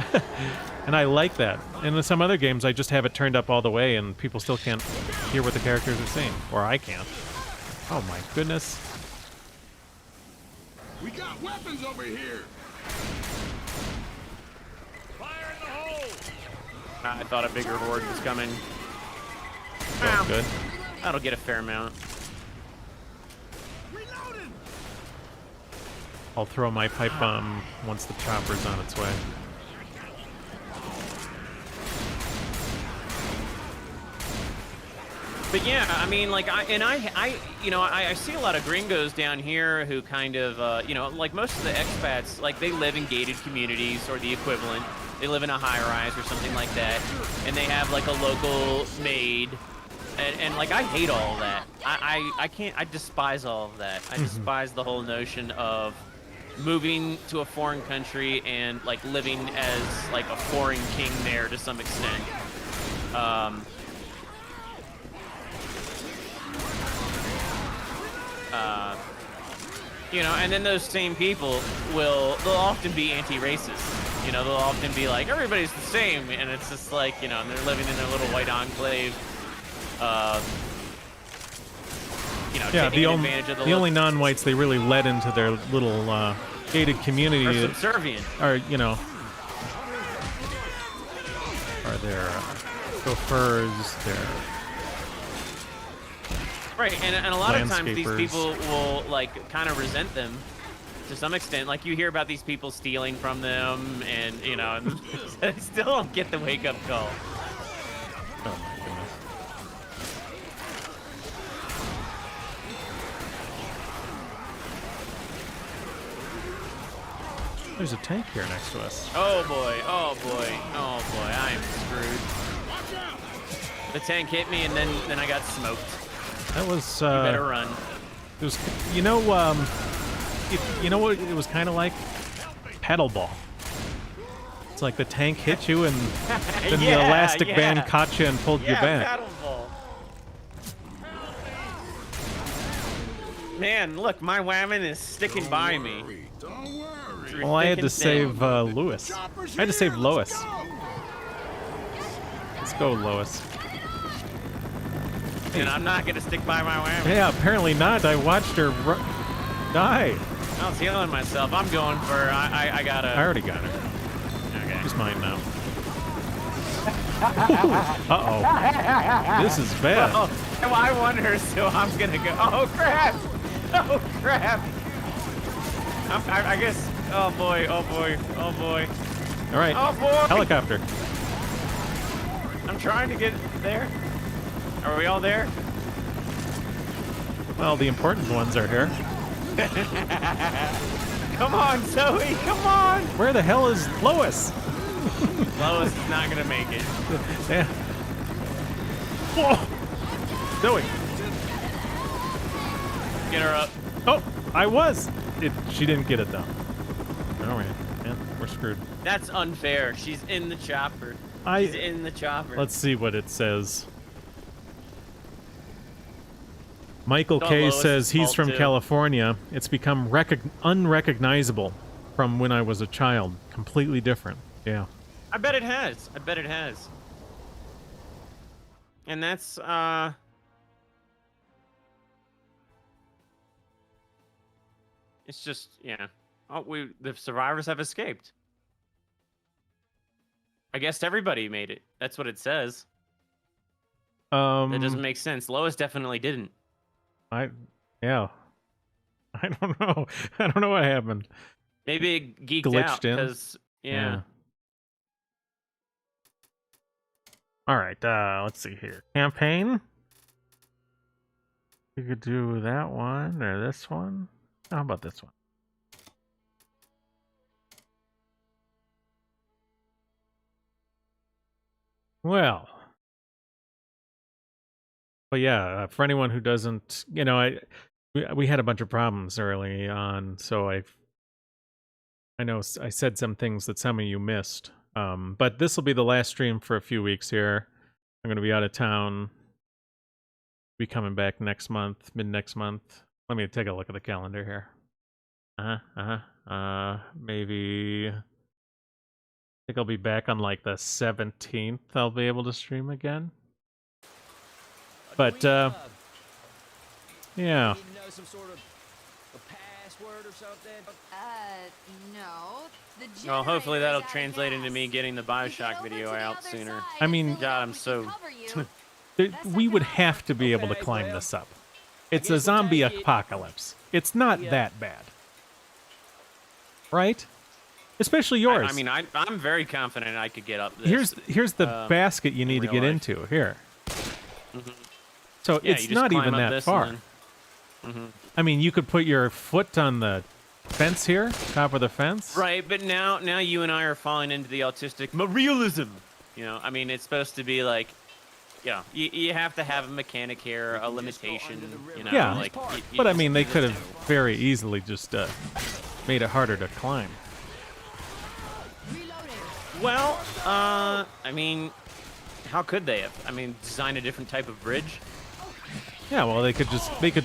And I like that. And in some other games, I just have it turned up all the way and people still can't hear what the characters are saying. Or I can't. Oh my goodness. We got weapons over here. Fire in the hole. I thought a bigger horde was coming. Oh, good. That'll get a fair amount. Reloading. I'll throw my pipe bomb once the chopper's on its way. But yeah, I mean, like, I see a lot of gringos down here who kind of, you know, like most of the expats, like they live in gated communities or the equivalent. They live in a high-rise or something like that, and they have like a local maid, and like I hate all of that. I can't. I despise all of that. I despise the whole notion of moving to a foreign country and like living as like a foreign king there to some extent. You know, and then those same people they'll often be anti-racist. You know, they'll often be like, everybody's the same, and it's just like, you know, and they're living in their little white enclave, you know, Yeah, taking advantage of the only non-whites they really let into their little gated community are subservient. are, you know, are their chauffeurs, their Right, and a lot of times these landscapers. people will, like, kind of resent them to some extent. Like, you hear about these people stealing from them, and, you know, they still don't get the wake-up call. Oh my goodness. There's a tank here next to us. Oh boy, oh boy, oh boy, I am screwed. Watch out. The tank hit me, and then I got smoked. That was You better run. it was, you know, you know what it was kind of like? Pedal ball. It's like the tank hit you, and then the elastic band caught you and pulled you back. Paddle ball. Man, look, my whammon is sticking by me. Don't worry. Well, I had to Freaking save Lewis. I had to save Lois. Let's go, Lois. And I'm not gonna stick by my whammon. Yeah, apparently not. I watched her die. I was healing myself. I'm going for. I gotta. I already got her. Okay. She's mine now. Uh-oh. This is bad. Oh, well, I won her, so I'm gonna go. Oh crap! Oh crap! I guess. Oh boy! Oh boy! Oh boy! All right. Oh boy! Helicopter. I'm trying to get there. Are we all there? Well, the important ones are here. Come on, Zoe! Come on! Where the hell is Lois? Lois is not gonna make it. Yeah. Whoa. Zoe. Get her up. Oh, I was. She didn't get it though. All right. Yeah, we're screwed. That's unfair. She's in the chopper. She's in the chopper. Let's see what it says. Michael Don't K Lois says is he's fault from too. California. It's become unrecognizable from when I was a child. Completely different. Yeah. I bet it has. I bet it has. And that's it's just, yeah. Oh, the survivors have escaped. I guess everybody made it. That's what it says. That doesn't make sense. Lois definitely didn't. Yeah. I don't know. I don't know what happened. Maybe it geeked Glitched out in? because yeah. All right. Let's see here. Campaign. You could do that one or this one. How about this one? Well. But yeah, for anyone who doesn't, you know, we had a bunch of problems early on, so I know I said some things that some of you missed. But this will be the last stream for a few weeks here. I'm going to be out of town. Be coming back next month, mid next month. Let me take a look at the calendar here. Maybe I think I'll be back on like the 17th. I'll be able to stream again. But yeah. Need to know some sort of a password or something? No. The Well, hopefully generator's that'll out of translate into gas. me getting the If you Bioshock go over video to the out other sooner. side, I mean- God, I'm we so- can cover you. We would have to be able to climb this up. It's a guess we'll zombie take it. apocalypse. It's not that bad. Right? Especially yours. I mean, I'm very confident I could get up this. Here's the basket you in need to real get life. into. Here. So Yeah, it's you just not even climb up that this far. and then- I mean, you could put your foot on the fence here, top of the fence. Right, but now you and I are falling into the autistic realism. You know, I mean, it's supposed to be like, you know, you have to have a mechanic here, a limitation. You know, Yeah, like. but I mean, they could have very easily just made it harder to climb. Well, I mean, how could they have? I mean, design a different type of bridge. Yeah, well, they could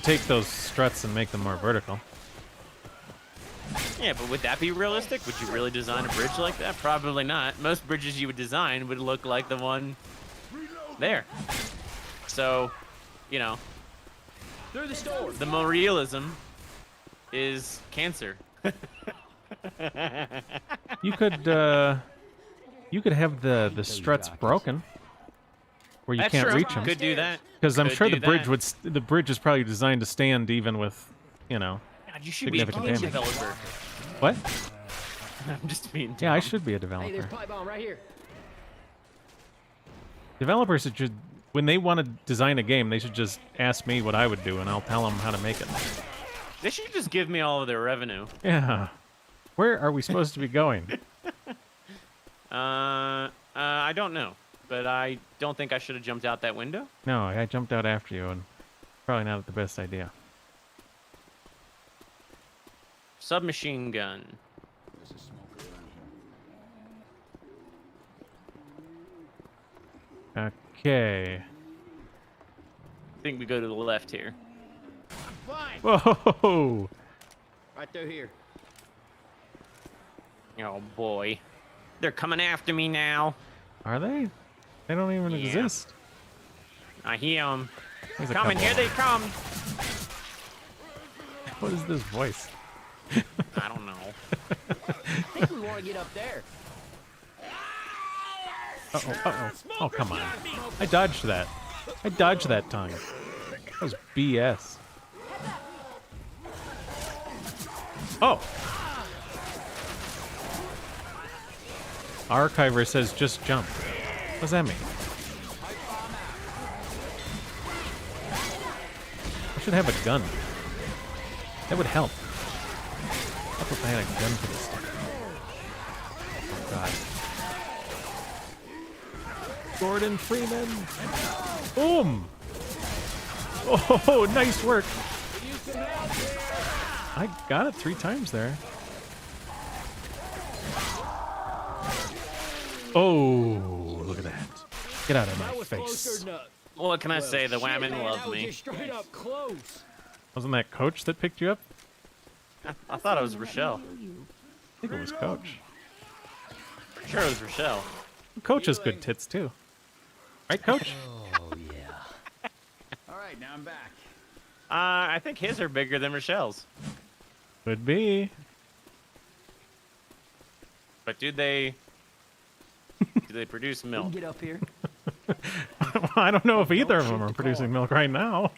take those struts and make them more vertical. Yeah, but would that be realistic? Would you really design a bridge like that? Probably not. Most bridges you would design would look like the one there. So, you know, Through the store. the more realism is cancer. You could have the struts broken, where you That's can't true. reach them. Could do that. Because I'm Could sure do the bridge that. the bridge is probably designed to stand even with, you know. God, you should be a significant game damage. developer. What? I'm just being. Yeah, I dumb. should be a Hey, there's developer. pipe bomb right here. Developers should, when they want to design a game, they should just ask me what I would do, and I'll tell them how to make it. They should just give me all of their revenue. Yeah. Where are we supposed to be going? I don't know. but I don't think I should have jumped out that window. No, I jumped out after you, and probably not the best idea. Submachine gun. There's a smoker around here. Okay. I think we go to the left here. Fine. Whoa! Right through here. Oh boy, they're coming after me now. Are they? They don't even Yeah. exist. I hear them. There's a Coming, couple. here they come. What is this voice? I don't know. I think we want to get up there. Uh-oh, uh-oh. Oh, come on. I dodged that. I dodged that time. That was BS. Oh! Archiver says just jump. What does that mean? I should have a gun. That would help. Help if I had a gun for this stuff. Oh, God. Gordon Freeman! Boom! Oh, nice work! I got it 3 times there. Oh, look at that. Get out of my That was face. closer than What can I say? The women man, love that was me. just straight up close. Wasn't that Coach that picked you up? I thought it was Rochelle. I think it was Coach. Sure, it was Rochelle. Coach has good tits, too. Right, Coach? Oh yeah. All right, now I'm back. I think his are bigger than Rochelle's. Could be. But do they produce We milk? can get up here. I don't know if either of them are producing milk right now.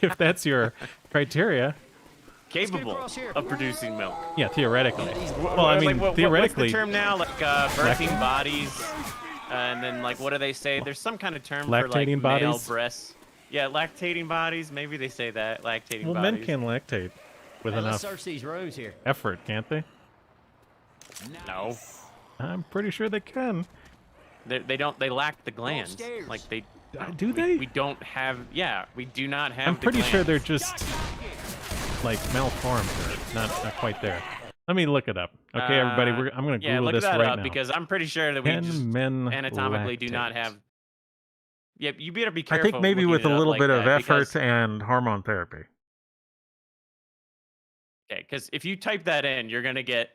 If that's your criteria. Capable across here. of producing milk. Yeah, theoretically. Well, I mean, What's theoretically. the term now? Like birthing Lactating? bodies, and then like what do they say? There's some kind of term for like Lactating male bodies? breasts. Yeah, lactating bodies. Maybe they say that lactating Well, bodies. men can lactate with Hey, let's enough search these rooms here. effort, can't they? No, I'm pretty sure they can. they don't. They lack the glands. Upstairs. Like they. Do they? We don't have. Yeah, we do not have. I'm the pretty sure they're glands. just like malformed or not quite there. Let me look it up. Okay, everybody, I'm going to Yeah, Google look this that right up now. because I'm pretty sure that we Can just men anatomically do not lactate? have. Yep, you better be I careful. think maybe looking with it a up little like bit of that, effort because- and hormone therapy. Okay, because if you type that in, you're gonna get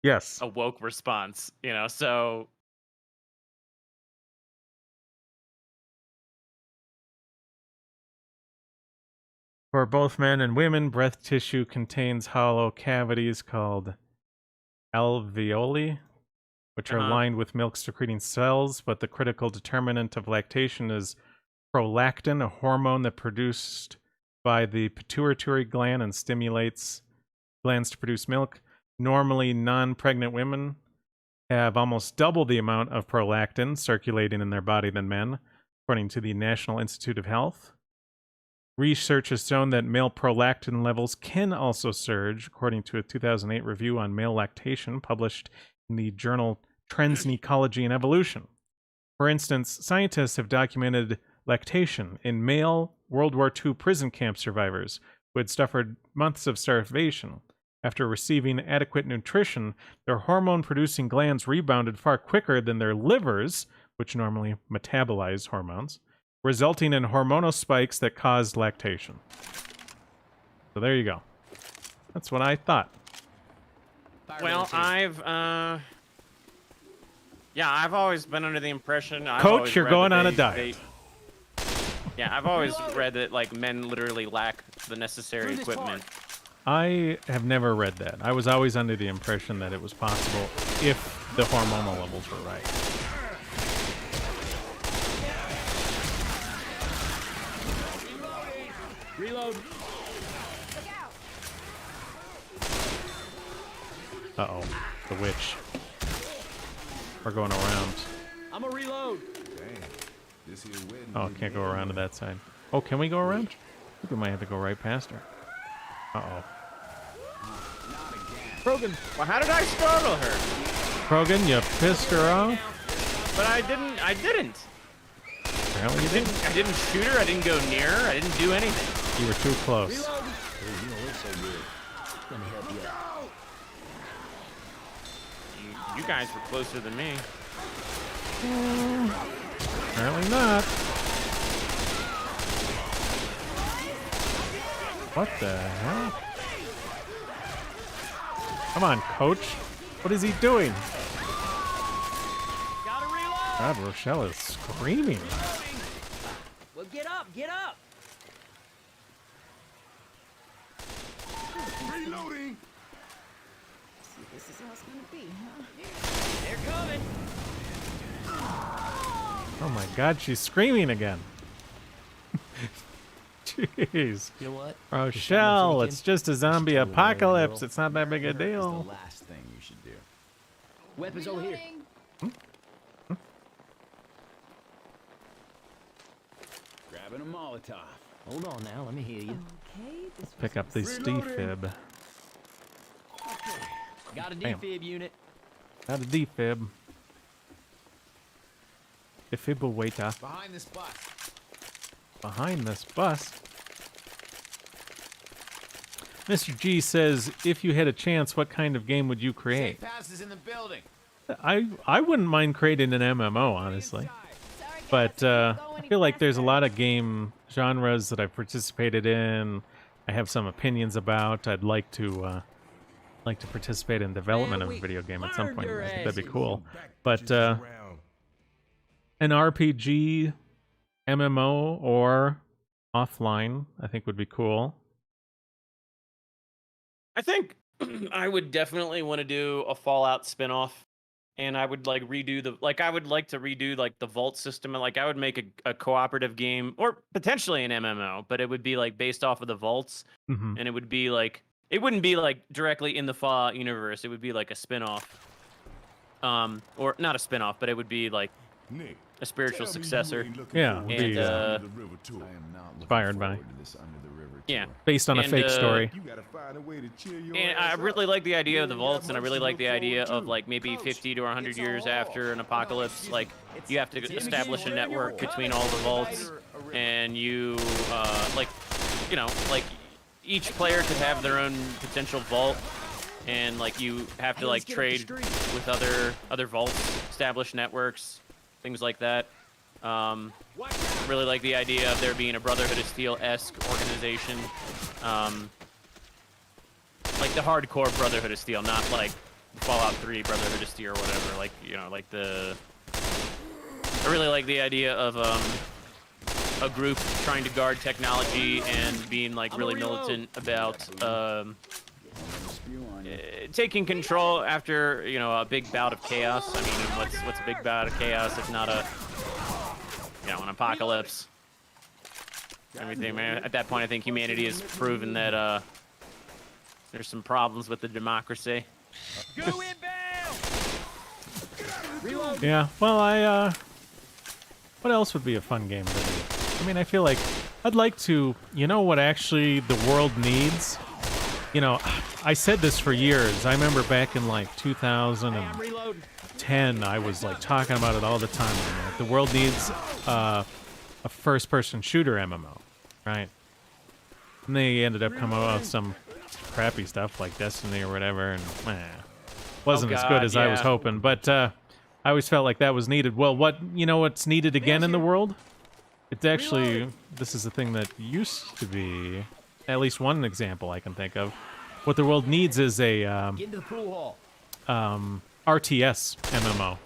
Yes. a woke response. So For both men and women, breast tissue contains hollow cavities called alveoli, which are Uh-huh. lined with milk-secreting cells, but the critical determinant of lactation is prolactin, a hormone that produced by the pituitary gland and stimulates glands to produce milk. Normally, non-pregnant women have almost double the amount of prolactin circulating in their body than men, according to the National Institute of Health. Research has shown that male prolactin levels can also surge, according to a 2008 review on male lactation published in the journal Trends in Ecology and Evolution. For instance, scientists have documented lactation in male World War II prison camp survivors who had suffered months of starvation. After receiving adequate nutrition, their hormone-producing glands rebounded far quicker than their livers, which normally metabolize hormones, resulting in hormonal spikes that caused lactation. So there you go. That's what I thought. well, I've always been under the impression. I've Coach, always you're read going that on a they- diet. Yeah, I've always read that like men literally lack the necessary equipment. I have never read that. I was always under the impression that it was possible if the hormonal levels were right. Reload. Uh-oh. The witch. We're going around. I'm a reload. This here wedding Oh, can't go around to that side. Oh, can we go around? I think we might have to go right past her. Uh-oh. Well, how did I startle her? Krogan, you pissed her off? But I didn't. Apparently you didn't. I didn't shoot her. I didn't go near her. I didn't do anything. You were too close. You don't look so good. Let me help you out. You guys were closer than me. Apparently not. What the hell? Come on, coach. What is he doing? Gotta reload. God, Rochelle is screaming. Well, get up, get up. Reloading. This is how it's gonna be, huh? They're coming. Oh my God, she's screaming again. Jeez. You know what? Rochelle, it's just a zombie Just tell her apocalypse. girl. It's not that big a Murder is deal. the last thing you should do. Weapons over here. Reloading. Grabbing a Molotov. Hold on now, let me hear you. Okay, this was Pick up this defib. Got a Bam. defib unit. Not a defib. Defibrillator. Behind this bus. Behind this bus. Mr. G says, if you had a chance, what kind of game would you create? Safe passes in the building. I wouldn't mind creating an MMO, honestly. Sorry, guys, But can't go I any feel like there's a faster. lot of game genres that I've participated in. I have some opinions about. I'd like to participate in development of a video game at some point. I think that'd be cool. But an RPG, MMO, or offline, I think would be cool. I think I would definitely want to do a Fallout spin-off, and I would like redo the I would like to redo like the Vault system, and like I would make a cooperative game or potentially an MMO, but it would be like based off of the vaults, Hmm. and it would be like it wouldn't be like directly in the Fallout universe. It would be like a spin-off, or not a spin-off, but it would be like Nick, a spiritual successor. Yeah, and the, uh, the river tour. I am not looking Inspired by. forward to this under the river Yeah. tour. Based on a And, fake story. You gotta find a way to cheer your And ass I really up. like the idea of the You ain't got vaults, and I much really to like look the idea forward of to. like maybe Coach, 50 to 100 it's years all. after an apocalypse, like you have to establish a network between all the vaults, and you like like each player could have their own potential vault, and like you have to like trade with other vaults, establish networks, things like that. Really like the idea of there being a Brotherhood of Steel-esque organization, like the hardcore Brotherhood of Steel, not like Fallout 3 Brotherhood of Steel or whatever. Like like the. I really like the idea of a group trying to guard technology and being like really militant about Spew on you. taking control after a big bout of chaos. I mean, what's a big bout of chaos if not a an apocalypse? Everything, man. At that point, I think humanity has proven that there's some problems with the democracy. Go inbound. Reload. Yeah, well, what else would be a fun game to do? I mean, I feel like I'd like to, what actually the world needs? I said this for years. I remember back in like 2010, I was like talking about it all the time. Like, the world needs a first-person shooter MMO, right? And they ended up coming out with some crappy stuff like Destiny or whatever, and wasn't as good God, as I was yeah. hoping. But I always felt like that was needed. Well, what's needed again in the world? It's actually, this is a thing that used to be, at least one example I can think of. What the world needs is a Get into the pool hall. RTS MMO.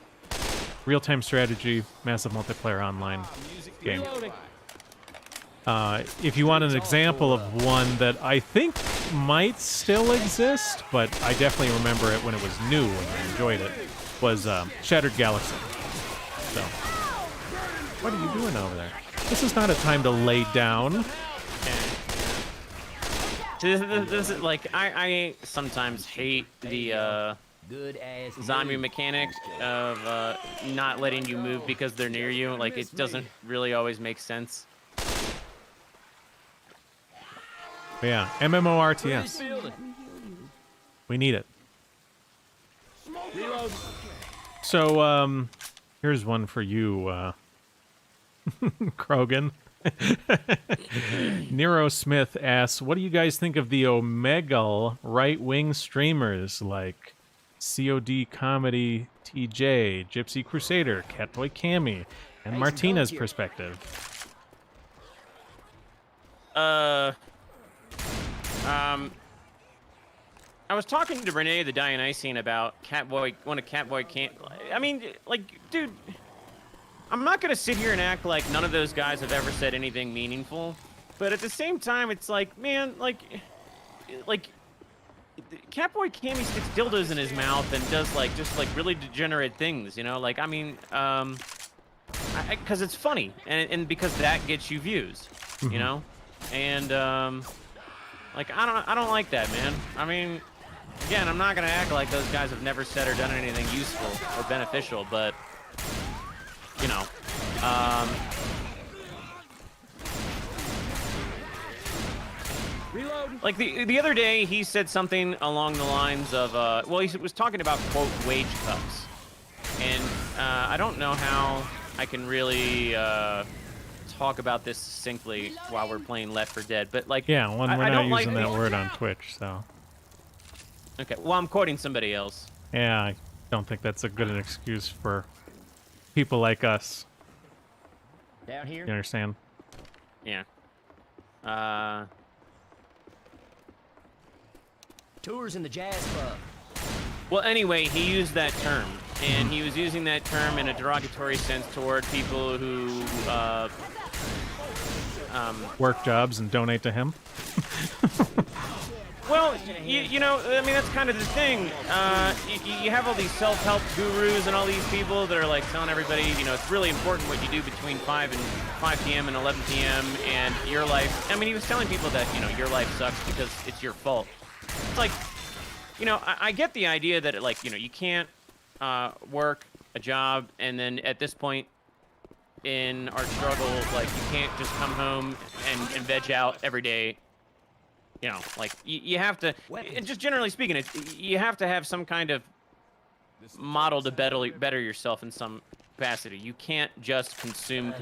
Real-time strategy, massive multiplayer online game. Reloading. If you want an example of one that I think might still exist, but I definitely remember it when it was new and I enjoyed it, was Shattered Galaxy. So, what are you doing over there? This is not a time to lay down. This is like I sometimes hate the Good ass. zombie mechanic of not letting you move because they're near you. Like it doesn't really always make sense. But yeah, MMO RTS. Building. We need it. Reload. So, Here's one for you, Krogan. Nero Smith asks, what do you guys think of the Omegle right-wing streamers like COD Comedy TJ, Gypsy Crusader, Catboy Cammy, and Martina's perspective? I was talking to Renee the Dionysian about one of Catboy can't. I mean, like, dude, I'm not gonna sit here and act like none of those guys have ever said anything meaningful, but at the same time, it's like, man, like Catboy Cammy sticks dildos in his mouth and does like just like really degenerate things, you know? Like, I mean, because it's funny and because that gets you views, you know? And like I don't like that, man. I mean, again, I'm not gonna act like those guys have never said or done anything useful or beneficial, but you know, like the other day he said something along the lines of well, he was talking about quote wage cuts, and I don't know how I can really talk about this succinctly while we're playing Left 4 Dead, but like, Yeah, we're I not don't using like that word on Twitch, so. Okay, well, I'm quoting somebody else. Yeah, I don't think that's a good an excuse for people like us. Down here? You understand? Yeah. Tours in the jazz club. Well, anyway, he used that term, and he was using that term in a derogatory sense toward people who, Work jobs and donate to him. well, you know, I mean, that's kind of the thing. You have all these self-help gurus and all these people that are like telling everybody, you know, it's really important what you do between 5 p.m. and 11 p.m. and your life. I mean, he was telling people that, you know, your life sucks because it's your fault. It's like, you know, I get the idea that, like, you know, you can't work a job and then at this point in our struggle, like, you can't just come home and veg out every day. You know, like, you have to, and just generally speaking, you have to have some kind of model to better yourself in some capacity. You can't just consume.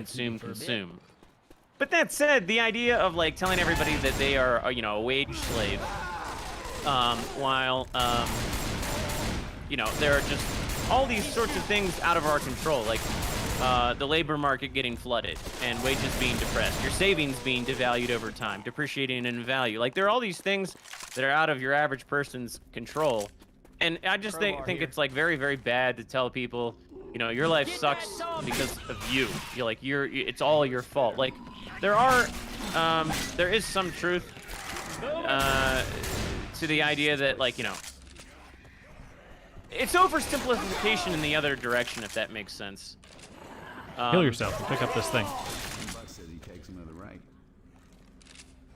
But that said, the idea of, like, telling everybody that they are, you know, a wage slave, while, you know, there are just all these sorts of things out of our control, like, the labor market getting flooded and wages being depressed, your savings being devalued over time, depreciating in value. Like, there are all these things that are out of your average person's control. And I just think it's, like, very, very bad to tell people, you know, your life sucks because of you. You're like, it's all your fault. Like, there is some truth to the idea that, like, you know, it's oversimplification in the other direction, if that makes sense. Kill yourself and pick up this thing. Buck says he takes him to the right.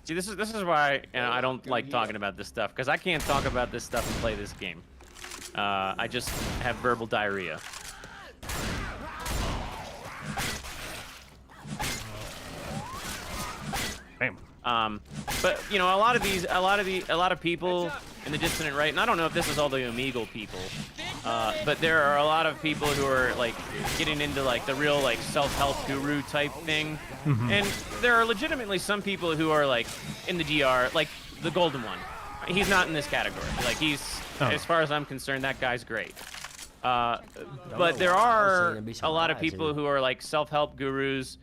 See, this is why, you know, I don't like talking about this stuff, because I can't talk about this stuff and play this game. I just have verbal diarrhea. Damn. But you know, a lot of people in the dissident right, and I don't know if this is all the Omegle people, but there are a lot of people who are like getting into like the real like self-help guru type thing, and there are legitimately some people who are like in the DR, like the golden one. He's not in this category. Like as far as I'm concerned, that guy's great. But there are a lot of people who are like self-help gurus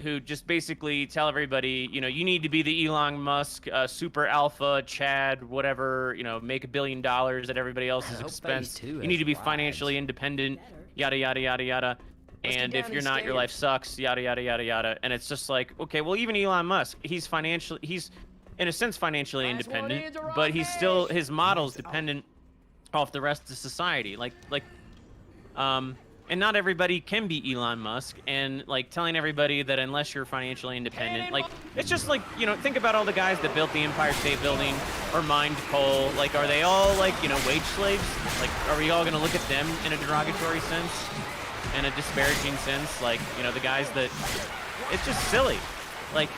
who just basically tell everybody, you know, you need to be the Elon Musk, super alpha, Chad, whatever, you know, make $1 billion at everybody else's expense. You need to be financially independent, yada, yada, yada, yada. And if you're not, your life sucks, yada, yada, yada, yada. And it's just like, okay, well, even Elon Musk, he's in a sense financially independent, but his model's dependent off the rest of society. And not everybody can be Elon Musk, and like telling everybody that unless you're financially independent, like it's just like, you know, think about all the guys that built the Empire State Building or mined coal. Like, are they all like, you know, wage slaves? Like, are we all gonna look at them in a derogatory sense, in a disparaging sense? Like, you know, the guys that, it's just silly. Like,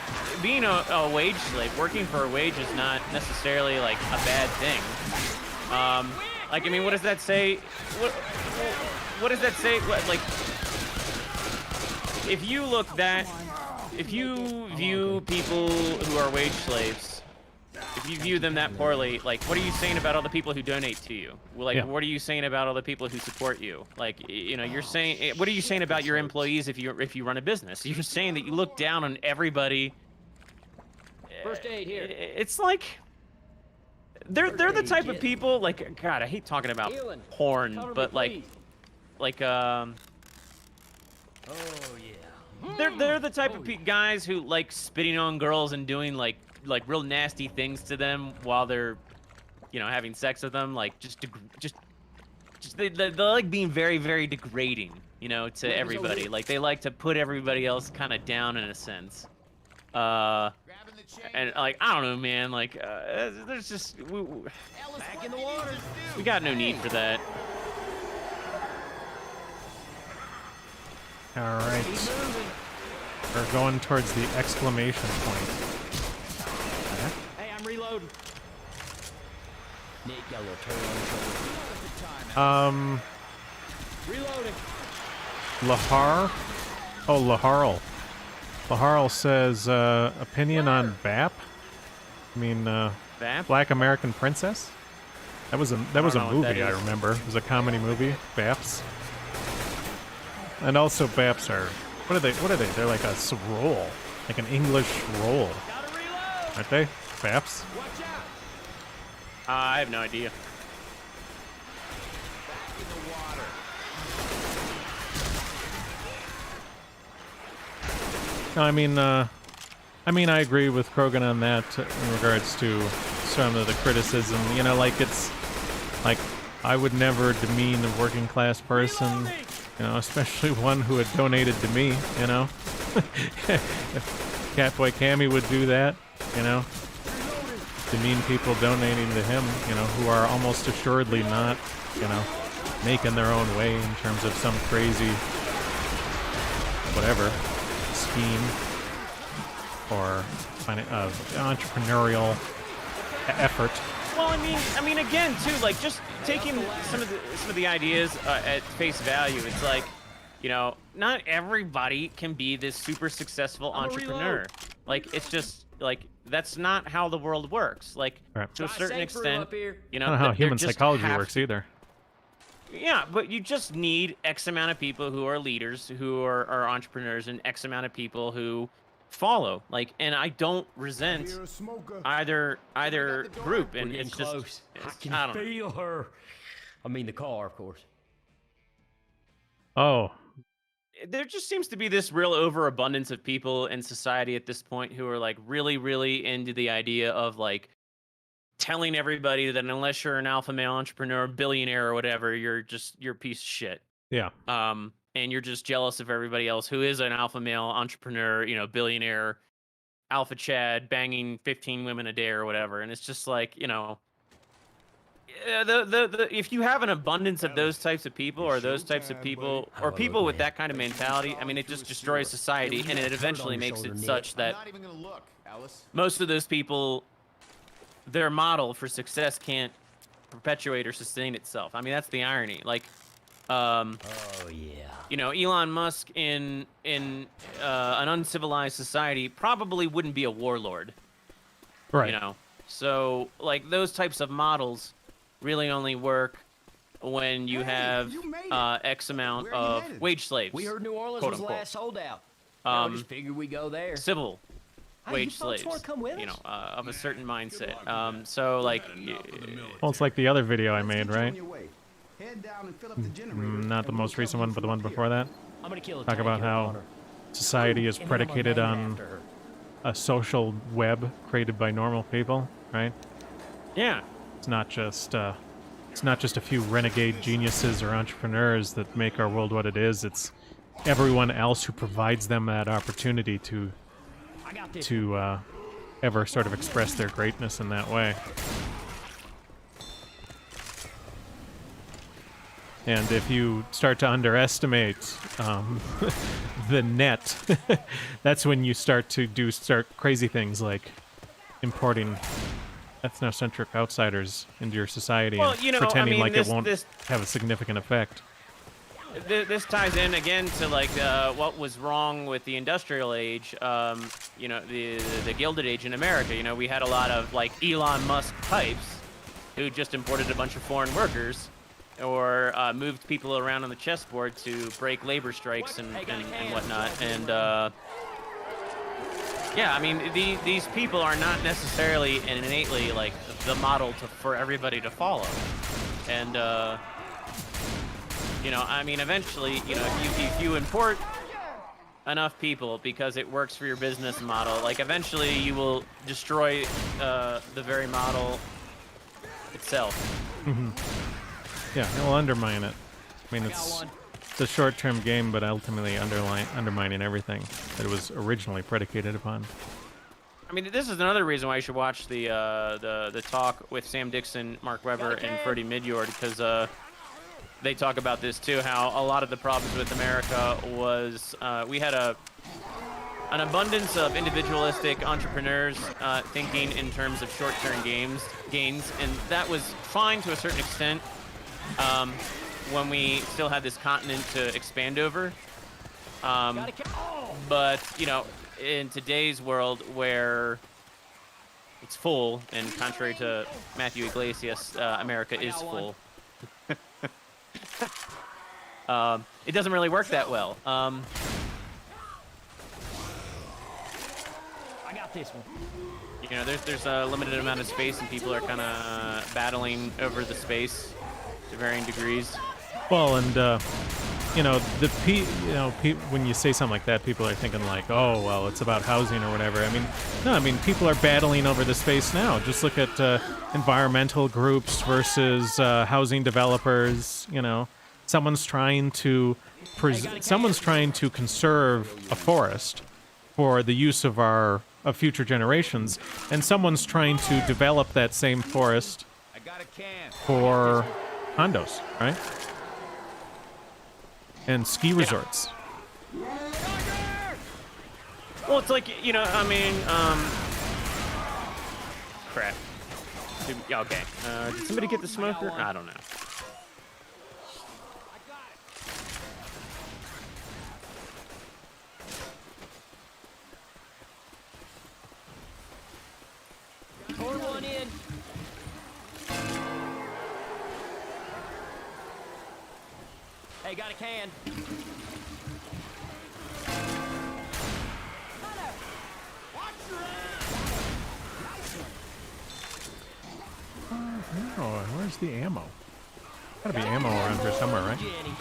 being a wage slave, working for a wage is not necessarily like a bad thing. Like, I mean, what does that say? What does that say? Like, if you view people who are wage slaves, if you view them that poorly, like, what are you saying about all the people who donate to you? Like, what are you saying about all the people who support you? Like, you know, you're saying, what are you saying about your employees if you run a business? You're saying that you look down on everybody. First aid here. It's like they're the type of people, like, God, I hate talking about porn, but like Oh yeah. they're the type of guys who like spitting on girls and doing like real nasty things to them while they're, you know, having sex with them, like just they like being very, very degrading, you know, to everybody. Like, they like to put everybody else kind of down in a sense. And like, I don't know, man, like there's just Back in the water. we got no need for that. All right. We're going towards the exclamation point. Hey, I'm reloading. Nick got a little turn on Reloading. Lahar? Oh, Laharl. Laharl says, opinion on BAP? I mean, BAP? Black American Princess? That was a know what movie, that I is. remember. It was a comedy movie, BAPs. And also BAPs are, what are they? They're like a roll, like an English roll, Gotta reload. aren't they? BAPs? Watch out. I have no idea. Back in the water. No, I mean, I agree with Krogan on that in regards to some of the criticism. You know, like, it's like, I would never demean a working class person, you know, especially one who had donated to me, you know. If Catboy Cammy would do that, you know, demean people donating to him, you know, who are almost assuredly not, you know, making their own way in terms of some crazy whatever scheme or entrepreneurial effort. Well, I mean, again, too, like, just taking some of the ideas at face value. It's like, you know, not everybody can be this super successful entrepreneur. Like, it's just like, that's not how the world works. Like, Right. to a certain extent, you know, I don't know how there human just psychology have works to- either. Yeah, but you just need X amount of people who are leaders, who are entrepreneurs, and X amount of people who follow. Like, and I don't resent either group, and We're getting it's close. just I I can don't know. feel her. I mean, the car, of course. Oh, There just seems to be this real overabundance of people in society at this point who are like really, really into the idea of like telling everybody that unless you're an alpha male entrepreneur, billionaire, or whatever, you're a piece of shit. yeah. And you're just jealous of everybody else who is an alpha male entrepreneur, you know, billionaire, alpha Chad, banging 15 women a day or whatever. And it's just like, you know, if you have an abundance of those types of people, or those types of people, or people with that kind of mentality, I mean, it just destroys society, and it eventually makes it such that Not even gonna look, Alice. most of those people, their model for success can't perpetuate or sustain itself. I mean, that's the irony. Like, Oh yeah. you know, Elon Musk in an uncivilized society probably wouldn't be a warlord. Right. You know, so like those types of models really only work when you have you made it. X amount Where are you of headed? wage slaves. We heard New Orleans quote was the unquote. last holdout. I Um, just figured we go there. Civil Hey, wage you folks slaves. wanna come with You know, us? of a certain mindset. So like, Well, it's like the other video I made, right? Head down and fill up the generator. Not the and most we'll recent cover one, you but the from one up here. before that. I'm gonna kill a Talk tank about here how on her. society is And then I'm gonna predicated name on after her. a social web created by normal people, right? yeah. It's not just a few renegade geniuses or entrepreneurs that make our world what it is. It's everyone else who provides them that opportunity to I got this. ever sort of express their greatness in that way. And if you start to underestimate the net, that's when you start crazy things like importing ethnocentric outsiders into your society Well, and you know, pretending I mean, like this, it won't this have a significant effect. This ties in again to like what was wrong with the industrial age, you know, the Gilded Age in America. You know, we had a lot of like Elon Musk types who just imported a bunch of foreign workers, or moved people around on the chessboard to break labor strikes and whatnot. And yeah, I mean, these people are not necessarily and innately like the model for everybody to follow, and. You know, I mean, eventually, you know, if you import enough people because it works for your business model, like eventually you will destroy the very model itself. Yeah, it'll undermine it. I mean, it's a short-term game, but ultimately undermining everything that it was originally predicated upon. I mean, this is another reason why you should watch the talk with Sam Dixon, Mark Webber, and Freddie Midyard, because they talk about this too, how a lot of the problems with America was we had an abundance of individualistic entrepreneurs thinking in terms of short-term gains, and that was fine to a certain extent when we still had this continent to expand over. But, you know, in today's world where it's full, and contrary to Matthew Iglesias, America is full. It doesn't really work that well. I got this one. You know, there's a limited amount of space, and people are kind of battling over the space to varying degrees. Well, and you know, when you say something like that, people are thinking like, oh, well, it's about housing or whatever. I mean, no, I mean, people are battling over the space now. Just look at environmental groups versus housing developers. You know, someone's trying to conserve a forest for the use of future generations, and someone's trying to develop that same forest for condos, right? And ski resorts. Well, it's like, you know, I mean, crap. Okay. Did somebody get the smoker? I don't know. Pour one in. Hey, got a can. Oh, where's the ammo? Gotta be ammo around here somewhere, right? Jenny.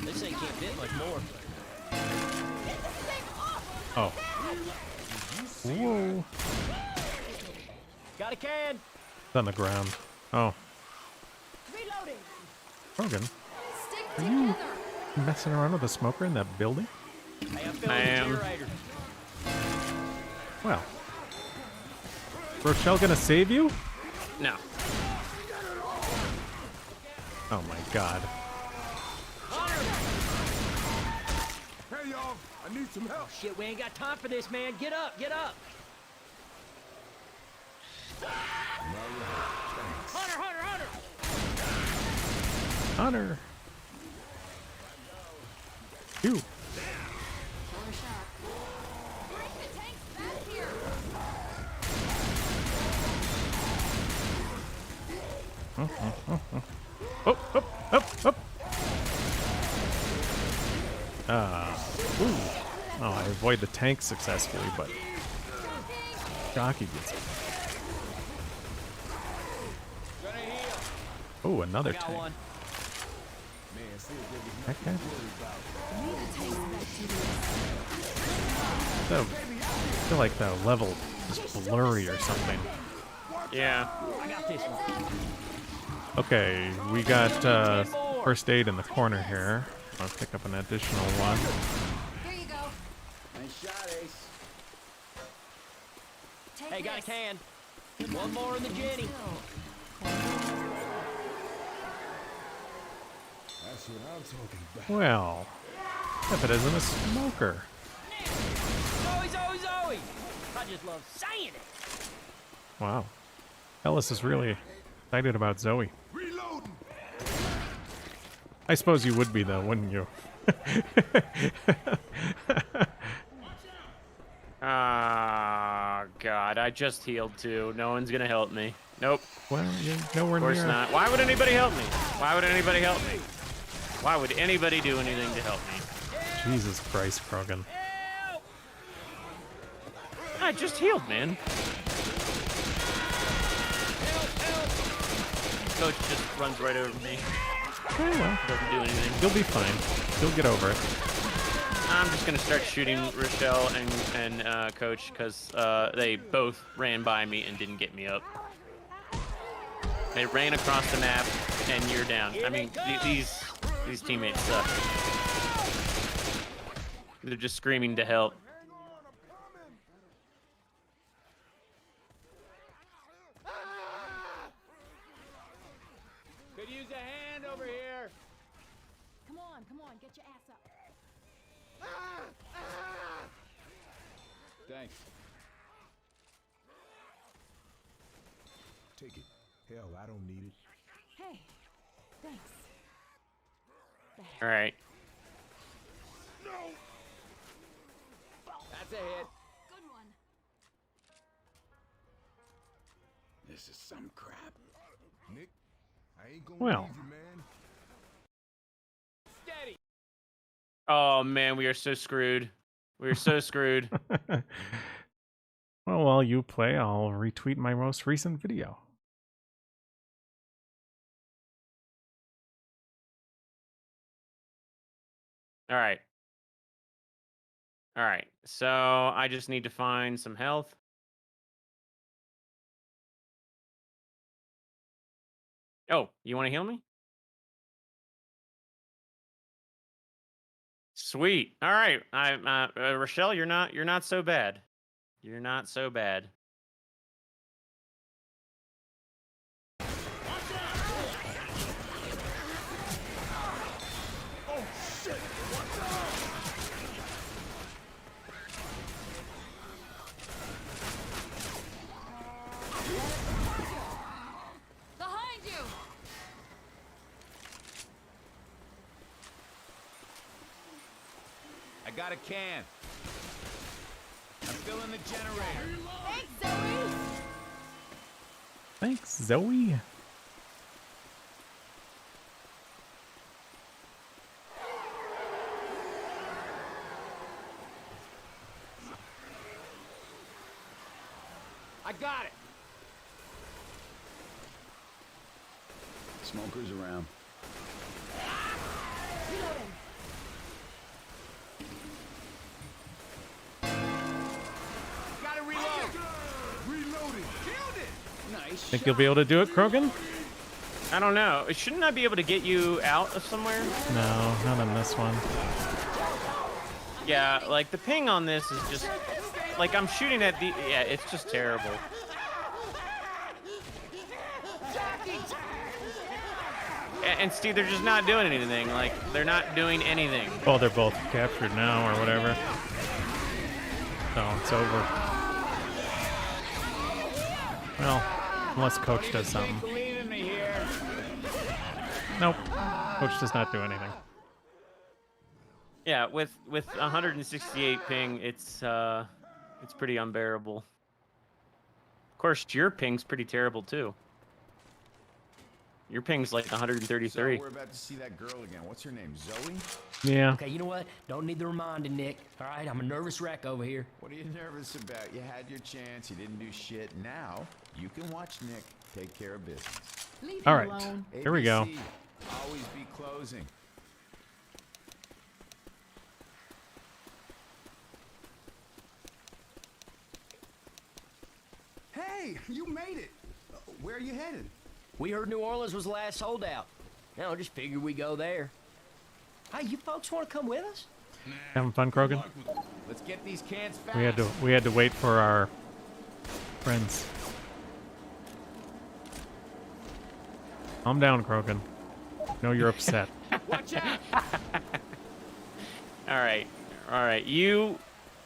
This thing can't fit much more. Oh. Whoa. Got a can. It's on the ground. Oh. Reloading. Rogan, Stick are you together. messing around with a smoker in that building? Hey, I'm filling I the am. generator. Well. Rochelle gonna save you? No. Oh my god. Hey, y'all, I need some help. Shit, we ain't got time for this, man. Get up, get up. Hunter, Hunter, Hunter. Hunter! You! Killer shot. Bring the tanks back here. Up, up, up, up! Ooh. Oh, I avoid the tank successfully, but Jockey gets it. Oh, another Got tank. one. That guy? Bring the tanks back to I feel like the level is blurry or something. Yeah. I got this one. Okay, we got first aid in the corner here. I'll pick up an additional one. Here you go. Nice shot, Ace. Take Hey, got a this. can. One more in the Jenny. That's what I'm talking about. Well, if it isn't a smoker. Zoe, Zoe, Zoe. I just love saying it. Wow. Ellis is really excited about Zoe. Reloading. I suppose you would be, though, wouldn't you? Ah, God, I just healed too. No one's gonna help me. Nope, Well, you're nowhere of course near. not. Why would anybody help me? Why would anybody help me? Why would anybody do anything to help me? Jesus Christ, Krogan. I just healed, man. Coach just runs right over me. Oh, well. Doesn't do anything. You'll be fine. You'll get over it. I'm just gonna start shooting Rochelle and Coach because they both ran by me and didn't get me up. They ran across the map and you're down. I mean, these teammates suck. They're just screaming to help. Could use a hand over here. Come on, get your ass up. Thanks. Take it. Hell, I don't need it. Hey, thanks. All right. That's a hit. Good one. This is some crap. Nick, I ain't gonna Well. leave you, man. Steady. Oh man, we are so screwed. We are so screwed. Well, while you play, I'll retweet my most recent video. All right. All right. So I just need to find some health. Oh, you want to heal me? Sweet. All right. Rochelle, you're not so bad. You're not so bad. Behind you! I got a can. I'm filling the generator. Thanks, Zoe! Thanks, Zoe. I got it. Smokers around. Reloading. Gotta reload. Reloading. Killed it. Nice. Think you'll be able to do it, Krogan? I don't know. Shouldn't I be able to get you out of somewhere? No, not on this one. Yeah, like the ping on this is just like I'm shooting at the yeah, it's just terrible. And Steve, they're just not doing anything. Like they're not doing anything. Oh, they're both captured now, or whatever. So it's over. Well, unless Coach does something. Believe in me here. Nope. Coach does not do anything. Yeah, with 168 ping, it's pretty unbearable. Of course, your ping's pretty terrible too. Your ping's like 133. So we're about to see that girl again. What's her name? Zoe? Yeah. Okay, you know what? Don't need the reminding, Nick. All right, I'm a nervous wreck over here. What are you nervous about? You had your chance. You didn't do shit. Now you can watch Nick take care of business. Leave All him right. alone. Here we go. ABC, always be closing. Hey, you made it. Where are you headed? We heard New Orleans was the last holdout. Now, just figured we go there. Hey, you folks want to come with us? Having fun, Krogan? Let's get these cans fast. We had to wait for our friends. Calm down, Krogan. No, you're upset. Watch out. All right. You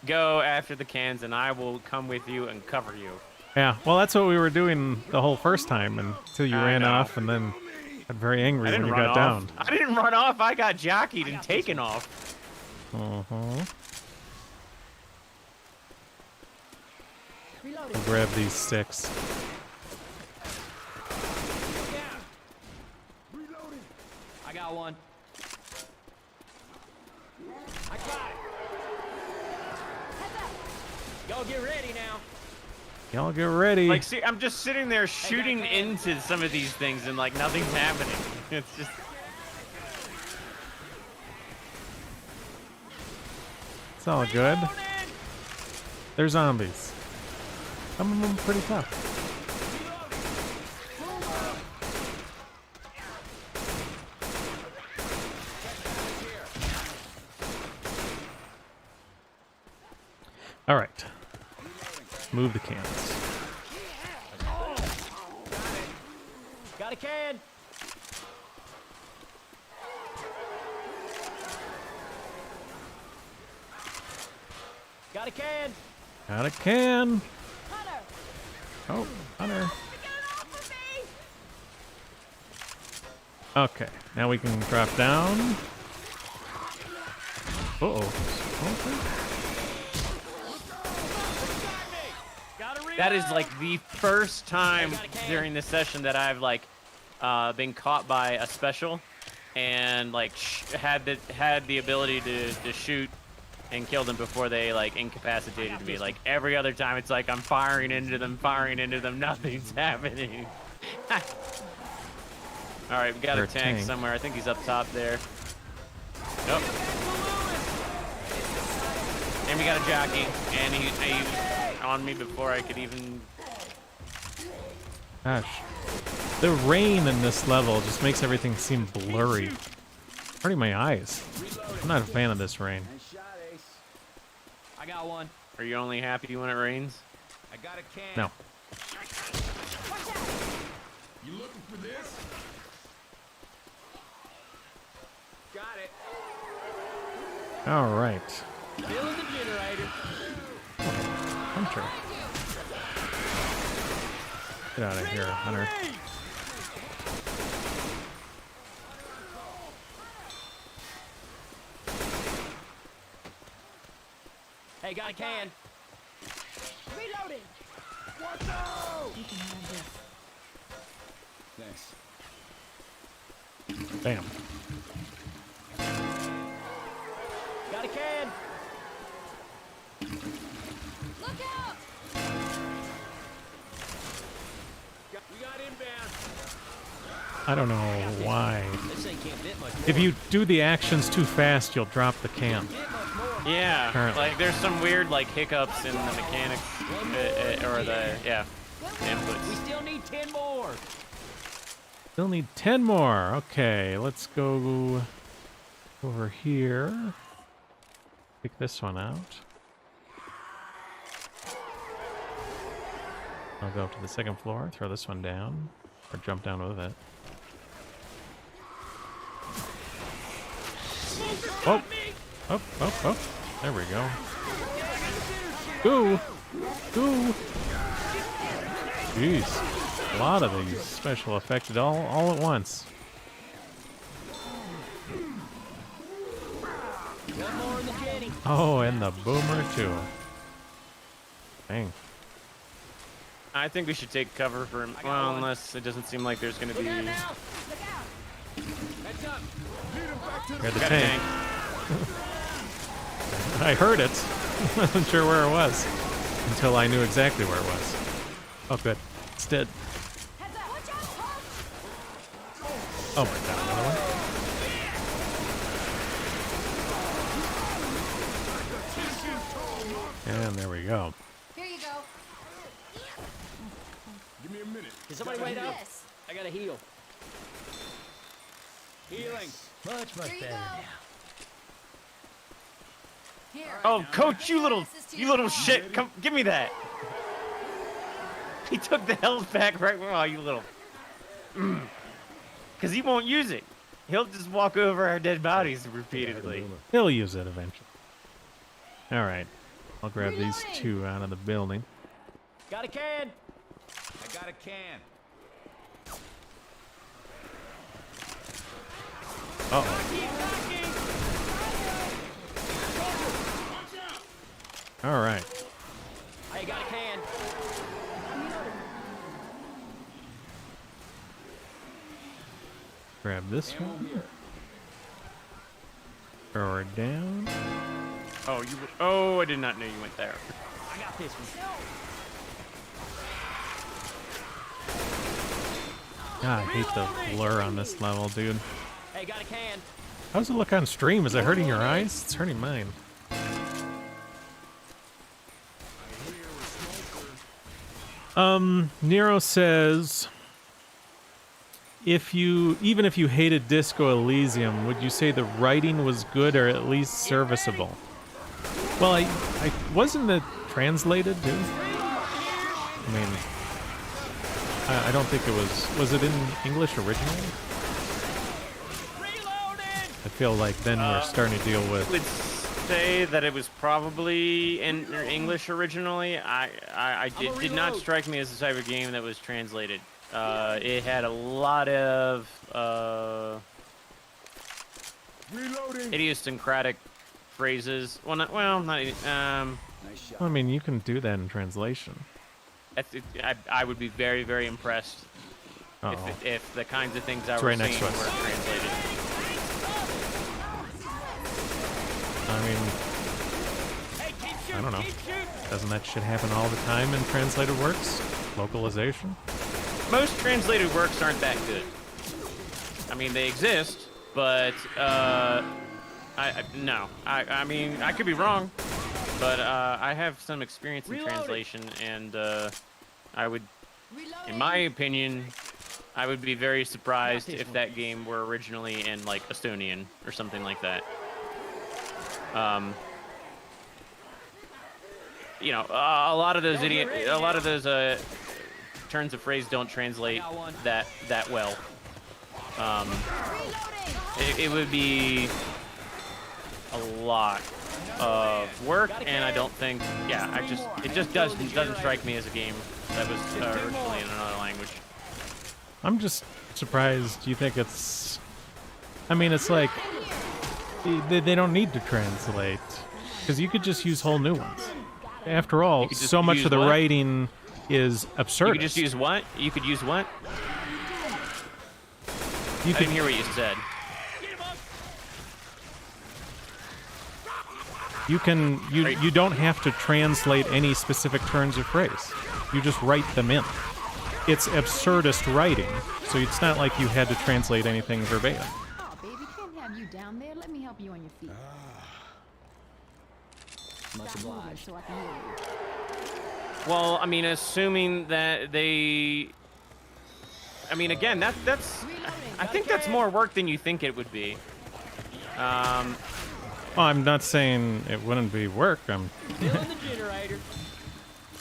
go after the cans, and I will come with you and cover you. Yeah, well, that's what we were doing the whole first time until you I ran know. off and then got very angry I when didn't you run got off. down. I didn't run off. I got jockeyed and taken off. Uh-huh. Reloading. We'll grab these sticks. I got one. I got it. Heads up. Y'all get ready now. Y'all get ready. Like, see, I'm just sitting there shooting into some of these things, and like nothing's happening. It's just. It's all good. They're zombies. Some of them are pretty tough. All right. Move the cans. Got a can. Got a can. Got a can. Hunter. Oh, Hunter. Get it off of me. Okay, now we can drop down. Uh-oh. Okay. That is like the first time during this session that I've like been caught by a special and like had the ability to shoot and kill them before they like incapacitated me. Like every other time, it's like I'm firing into them, nothing's happening. All right, we got a tank somewhere. I think he's up top there. Nope. And we got a jockey, and he on me before I could even. Gosh. The rain in this level just makes everything seem blurry. Hurting my eyes. I'm not a fan of this rain. Nice shot, Ace. I got one. Are you only happy when it rains? I got a can. No. You looking for this? Got it. All right. Filling the generator. Hunter. Get out of here, Hunter. Hey, got a can. Reloading. Watch out! You can have this. Thanks. Bam. Got a can. Look out. We got inbound. I don't know why. This thing can't fit much more. If you do the actions too fast, you'll drop the can. Yeah, Apparently. like there's some weird like hiccups in the mechanics or the inputs. We still need 10 more. Still need 10 more. Okay, let's go over here. Pick this one out. I'll go up to the second floor, throw this one down, or jump down with it. Oh! Oh, oh, oh. There we go. Goo! Goo! Jeez. A lot of these special effects all at once. One more in the jetty. Oh, and the boomer too. Dang. I think we should take cover for him. Well, unless it doesn't seem like there's gonna be. Look out. Heads up. Here's the Got a tank. I heard it. I wasn't sure where it was until I knew exactly where it was. Oh, good. It's dead. Heads up. Watch out. Oh my god, another one? And there we go. Here you go. Give me a minute. Can somebody wait up? This. I gotta heal. Healing. Much Here you better go. now. Here. Oh, coach, you little Glasses to you your little mom. shit! Come, give me that. He took the health back right. Oh, you little. Because he won't use it. He'll just walk over our dead bodies repeatedly. He'll use it eventually. Alright. I'll grab these two out of the building. Got a can. I got a can. All right. I got a can. Grab this one. Throw her down. Oh, oh, I did not know you went there. I got this one. God, I hate the blur on this level, dude. Hey, got a can. How does it look on stream? Is it hurting your eyes? It's hurting mine. Nero says, even if you hated Disco Elysium, would you say the writing was good or at least serviceable? Well, I wasn't it translated, too? I mean, I don't think it was it in English originally? I feel like then we're starting to deal with... I would say that it was probably in English originally. It did not strike me as the type of game that was translated. It had a lot of idiosyncratic phrases. Well, not I mean, you can do that in translation. I would be very, very impressed if the kinds of things I was seeing were translated. I mean, I don't know. Doesn't that shit happen all the time in translated works? Localization? Most translated works aren't that good. I mean, they exist, but no. I mean, I could be wrong, but I have some experience in translation, and I would, in my opinion, I would be very surprised if that game were originally in like Estonian or something like that. You know, a lot of those turns of phrase don't translate that well. It would be a lot of work, and I don't think, it just doesn't strike me as a game that was originally in another language. I'm just surprised. You think it's... I mean, it's like they don't need to translate because you could just use whole new ones. After all, so much of the writing is absurd. You could just use what? You could use what? I didn't hear what you said. You don't have to translate any specific turns of phrase. You just write them in. It's absurdist writing, so it's not like you had to translate anything verbatim. Oh, baby, can't have you down there. Let me help you on your feet. Much Stop moving obliged. so I can hear you. Well, I mean, assuming that they... I mean, again, that's... I think that's more work than you think it would be. Well, I'm not saying it wouldn't be work. Filling the generator.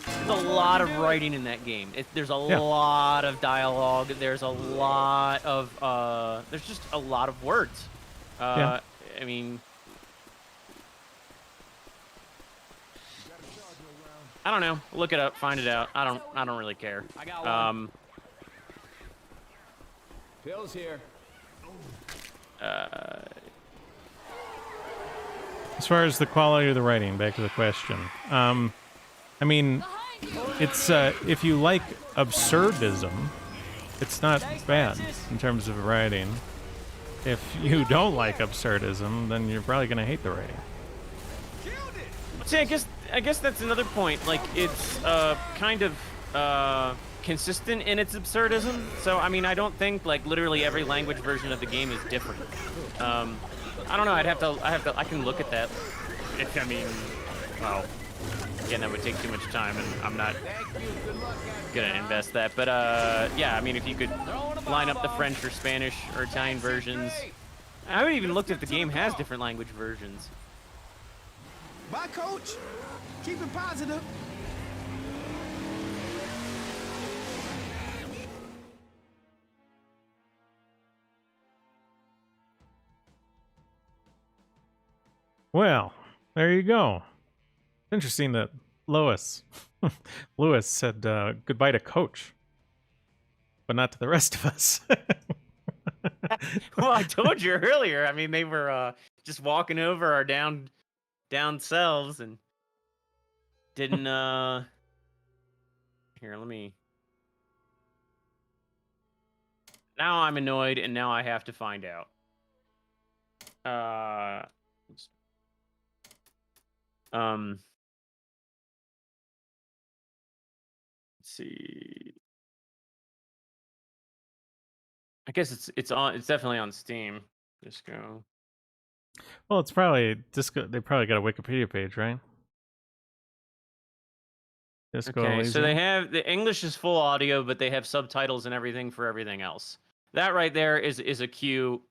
There's a lot of writing in that game. There's a lot of dialogue. There's a lot of... there's just a lot of words. I mean... I don't know. Look it up. Find it out. I don't really care. I got one. Bill's here. As far as the quality of the writing, back to the question. I mean, it's if you like absurdism, it's not bad in terms of writing. If you don't like absurdism, then you're probably gonna hate the writing. See, I guess that's another point. Like, it's kind of consistent in its absurdism. So, I mean, I don't think like literally every language version of the game is different. I don't know. I can look at that. I mean, well, again, that would take too much time, and I'm not gonna invest that. But yeah, I mean, if you could line up the French or Spanish or Italian versions, I haven't even looked if the game has different language versions. Bye, coach. Keep it positive. Well, there you go. Interesting that Lewis said goodbye to Coach, but not to the rest of us. Well, I told you earlier. I mean, they were just walking over our down selves and didn't. Here, let me. Now I'm annoyed, and now I have to find out. Let's see. I guess it's on. It's definitely on Steam. Just go. Well, it's probably Disco. They probably got a Wikipedia page, right? Disco Okay, so they Elysium. have the English is full audio, but they have subtitles and everything for everything else. That right there is a cue.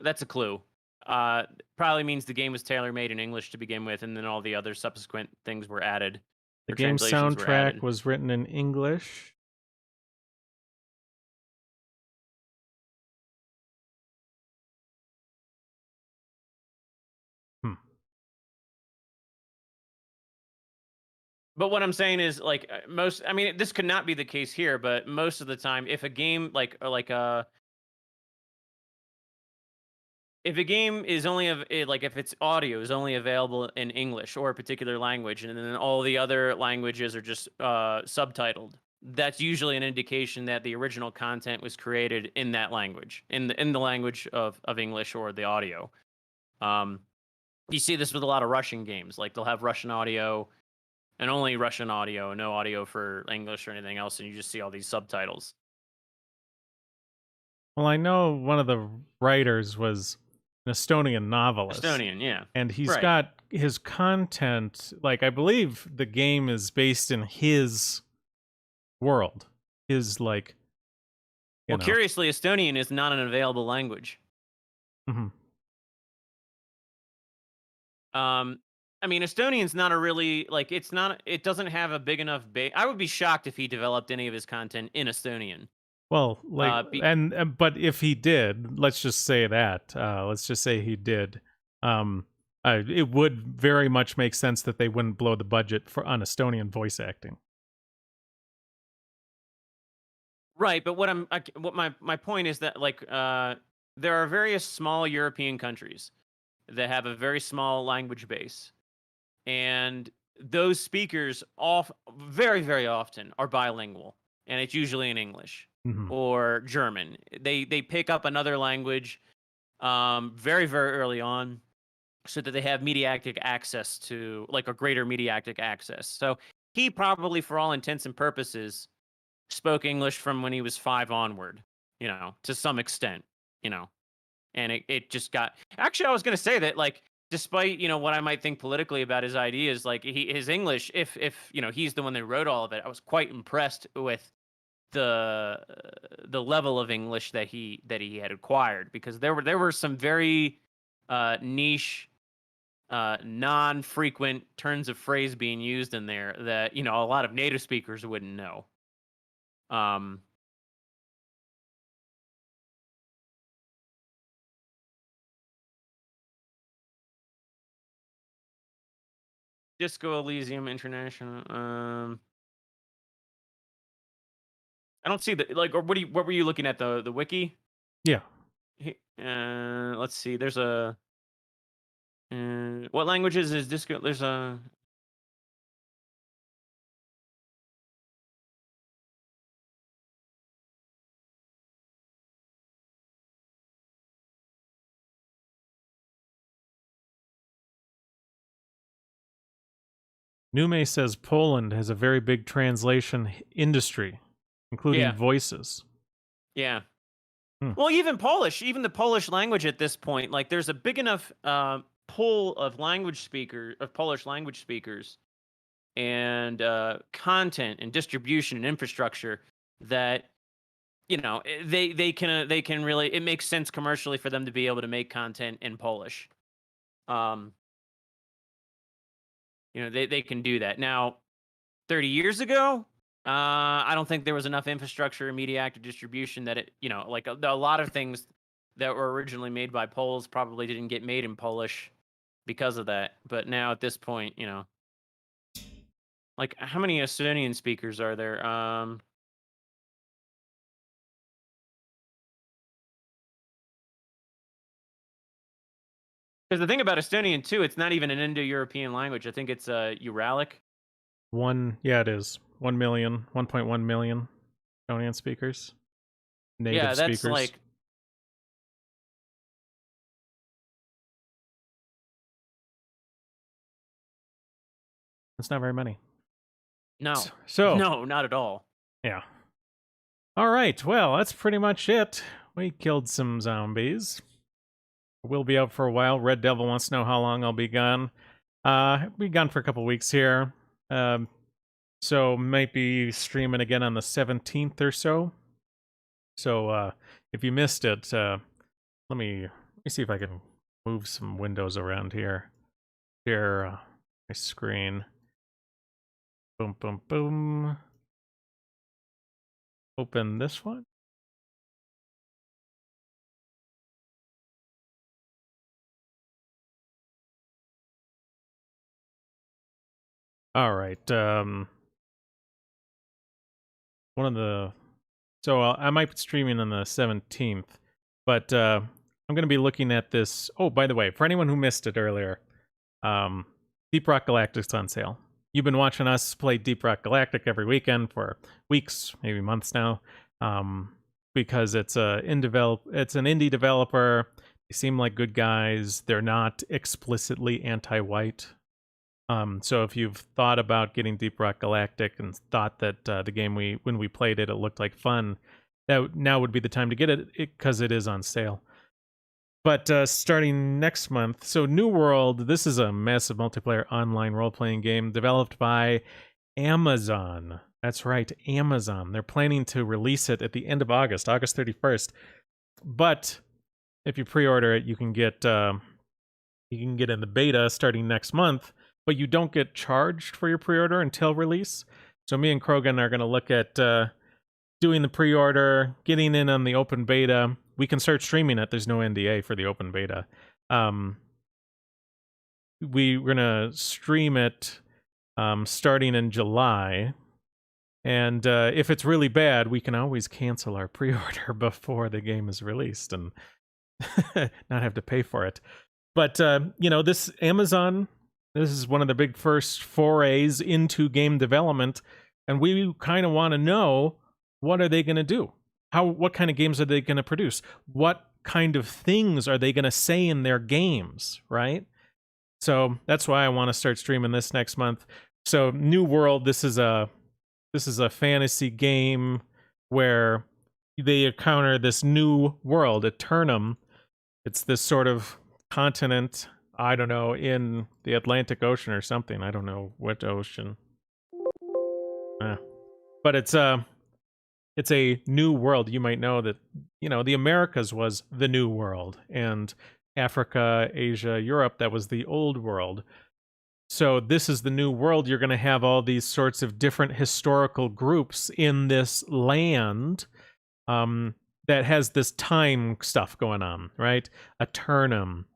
That's a clue. Probably means the game was tailor-made in English to begin with, and then all the other subsequent things were added. The or game translations were soundtrack added. was written in English. But what I'm saying is, like, most. I mean, this could not be the case here, but most of the time, if a game if a game is only like if its audio is only available in English or a particular language, and then all the other languages are just subtitled, that's usually an indication that the original content was created in that language, in the language of English or the audio. You see this with a lot of Russian games. Like they'll have Russian audio and only Russian audio, no audio for English or anything else, and you just see all these subtitles. Well, I know one of the writers was an Estonian novelist. Estonian, yeah. And he's Right. got his content, like, I believe the game is based in his world. His, like, Well, curiously, Estonian is not an available language. Mhm. I mean, Estonian's not a really, like, it doesn't have a big enough base. I would be shocked if he developed any of his content in Estonian. Well, like, but if he did, let's just say that. Let's just say he did. It would very much make sense that they wouldn't blow the budget on Estonian voice acting. Right, but what my point is that, like, there are various small European countries that have a very small language base, and those speakers very, very often are bilingual, and it's usually in English or German. They pick up another language very, very early on, so that they have mediatic access to, like, a greater mediatic access. So he probably, for all intents and purposes, spoke English from when he was 5 onward, to some extent, and it just got. Actually, I was going to say that, like, despite what I might think politically about his ideas, like his English, if he's the one that wrote all of it, I was quite impressed with the level of English that he had acquired, because there were some very niche, non-frequent turns of phrase being used in there that a lot of native speakers wouldn't know. Disco Elysium International. I don't see or what were you looking at, the wiki? Yeah. Let's see. There's a. What languages is Disco? There's a. Nume says Poland has a very big translation industry, including voices. Yeah. Well, even the Polish language at this point, like, there's a big enough pool of Polish language speakers, and content and distribution and infrastructure that they can really, it makes sense commercially for them to be able to make content in Polish. They can do that. Now, 30 years ago, I don't think there was enough infrastructure and media active distribution that it, like a lot of things that were originally made by Poles probably didn't get made in Polish because of that. But now at this point, Like, how many Estonian speakers are there? Because the thing about Estonian too, it's not even an Indo-European language. I think it's Uralic. Yeah, it is 1 million, 1.1 million Estonian speakers, native Yeah, that's speakers. like It's not very many. no, So no, not at all. yeah. All right. Well, that's pretty much it. We killed some zombies. We'll be out for a while. Red Devil wants to know how long I'll be gone. I'll be gone for a couple weeks here. So might be streaming again on the 17th or so. So if you missed it, let me see if I can move some windows around here. Share my screen. Boom, boom, boom. Open this one. All right. One of the So I might be streaming on the 17th, but I'm going to be looking at this. Oh, by the way, for anyone who missed it earlier, Deep Rock Galactic's on sale. You've been watching us play Deep Rock Galactic every weekend for weeks, maybe months now, because it's an indie developer. They seem like good guys. They're not explicitly anti-white. So if you've thought about getting Deep Rock Galactic and thought that the game when we played it, it looked like fun, that now would be the time to get it because it is on sale. But starting next month, so New World, this is a massive multiplayer online role-playing game developed by Amazon. That's right, Amazon. They're planning to release it at the end of August 31st. But if you pre-order it, you can get in the beta starting next month, but you don't get charged for your pre-order until release. So me and Krogan are going to look at doing the pre-order, getting in on the open beta. We can start streaming it. There's no NDA for the open beta. We're going to stream it starting in July. And if it's really bad, we can always cancel our pre-order before the game is released and not have to pay for it. But, this Amazon, this is one of the big first forays into game development, and we kind of want to know, what are they going to do? What kind of games are they going to produce? What kind of things are they going to say in their games, right? So that's why I want to start streaming this next month. So New World, this is a fantasy game where they encounter this new world, Eternum. It's this sort of continent, I don't know, in the Atlantic Ocean or something. I don't know what ocean. But it's a new world. You might know that, the Americas was the new world, and Africa, Asia, Europe, that was the old world. So this is the new world. You're going to have all these sorts of different historical groups in this land that has this time stuff going on, right? Eternum.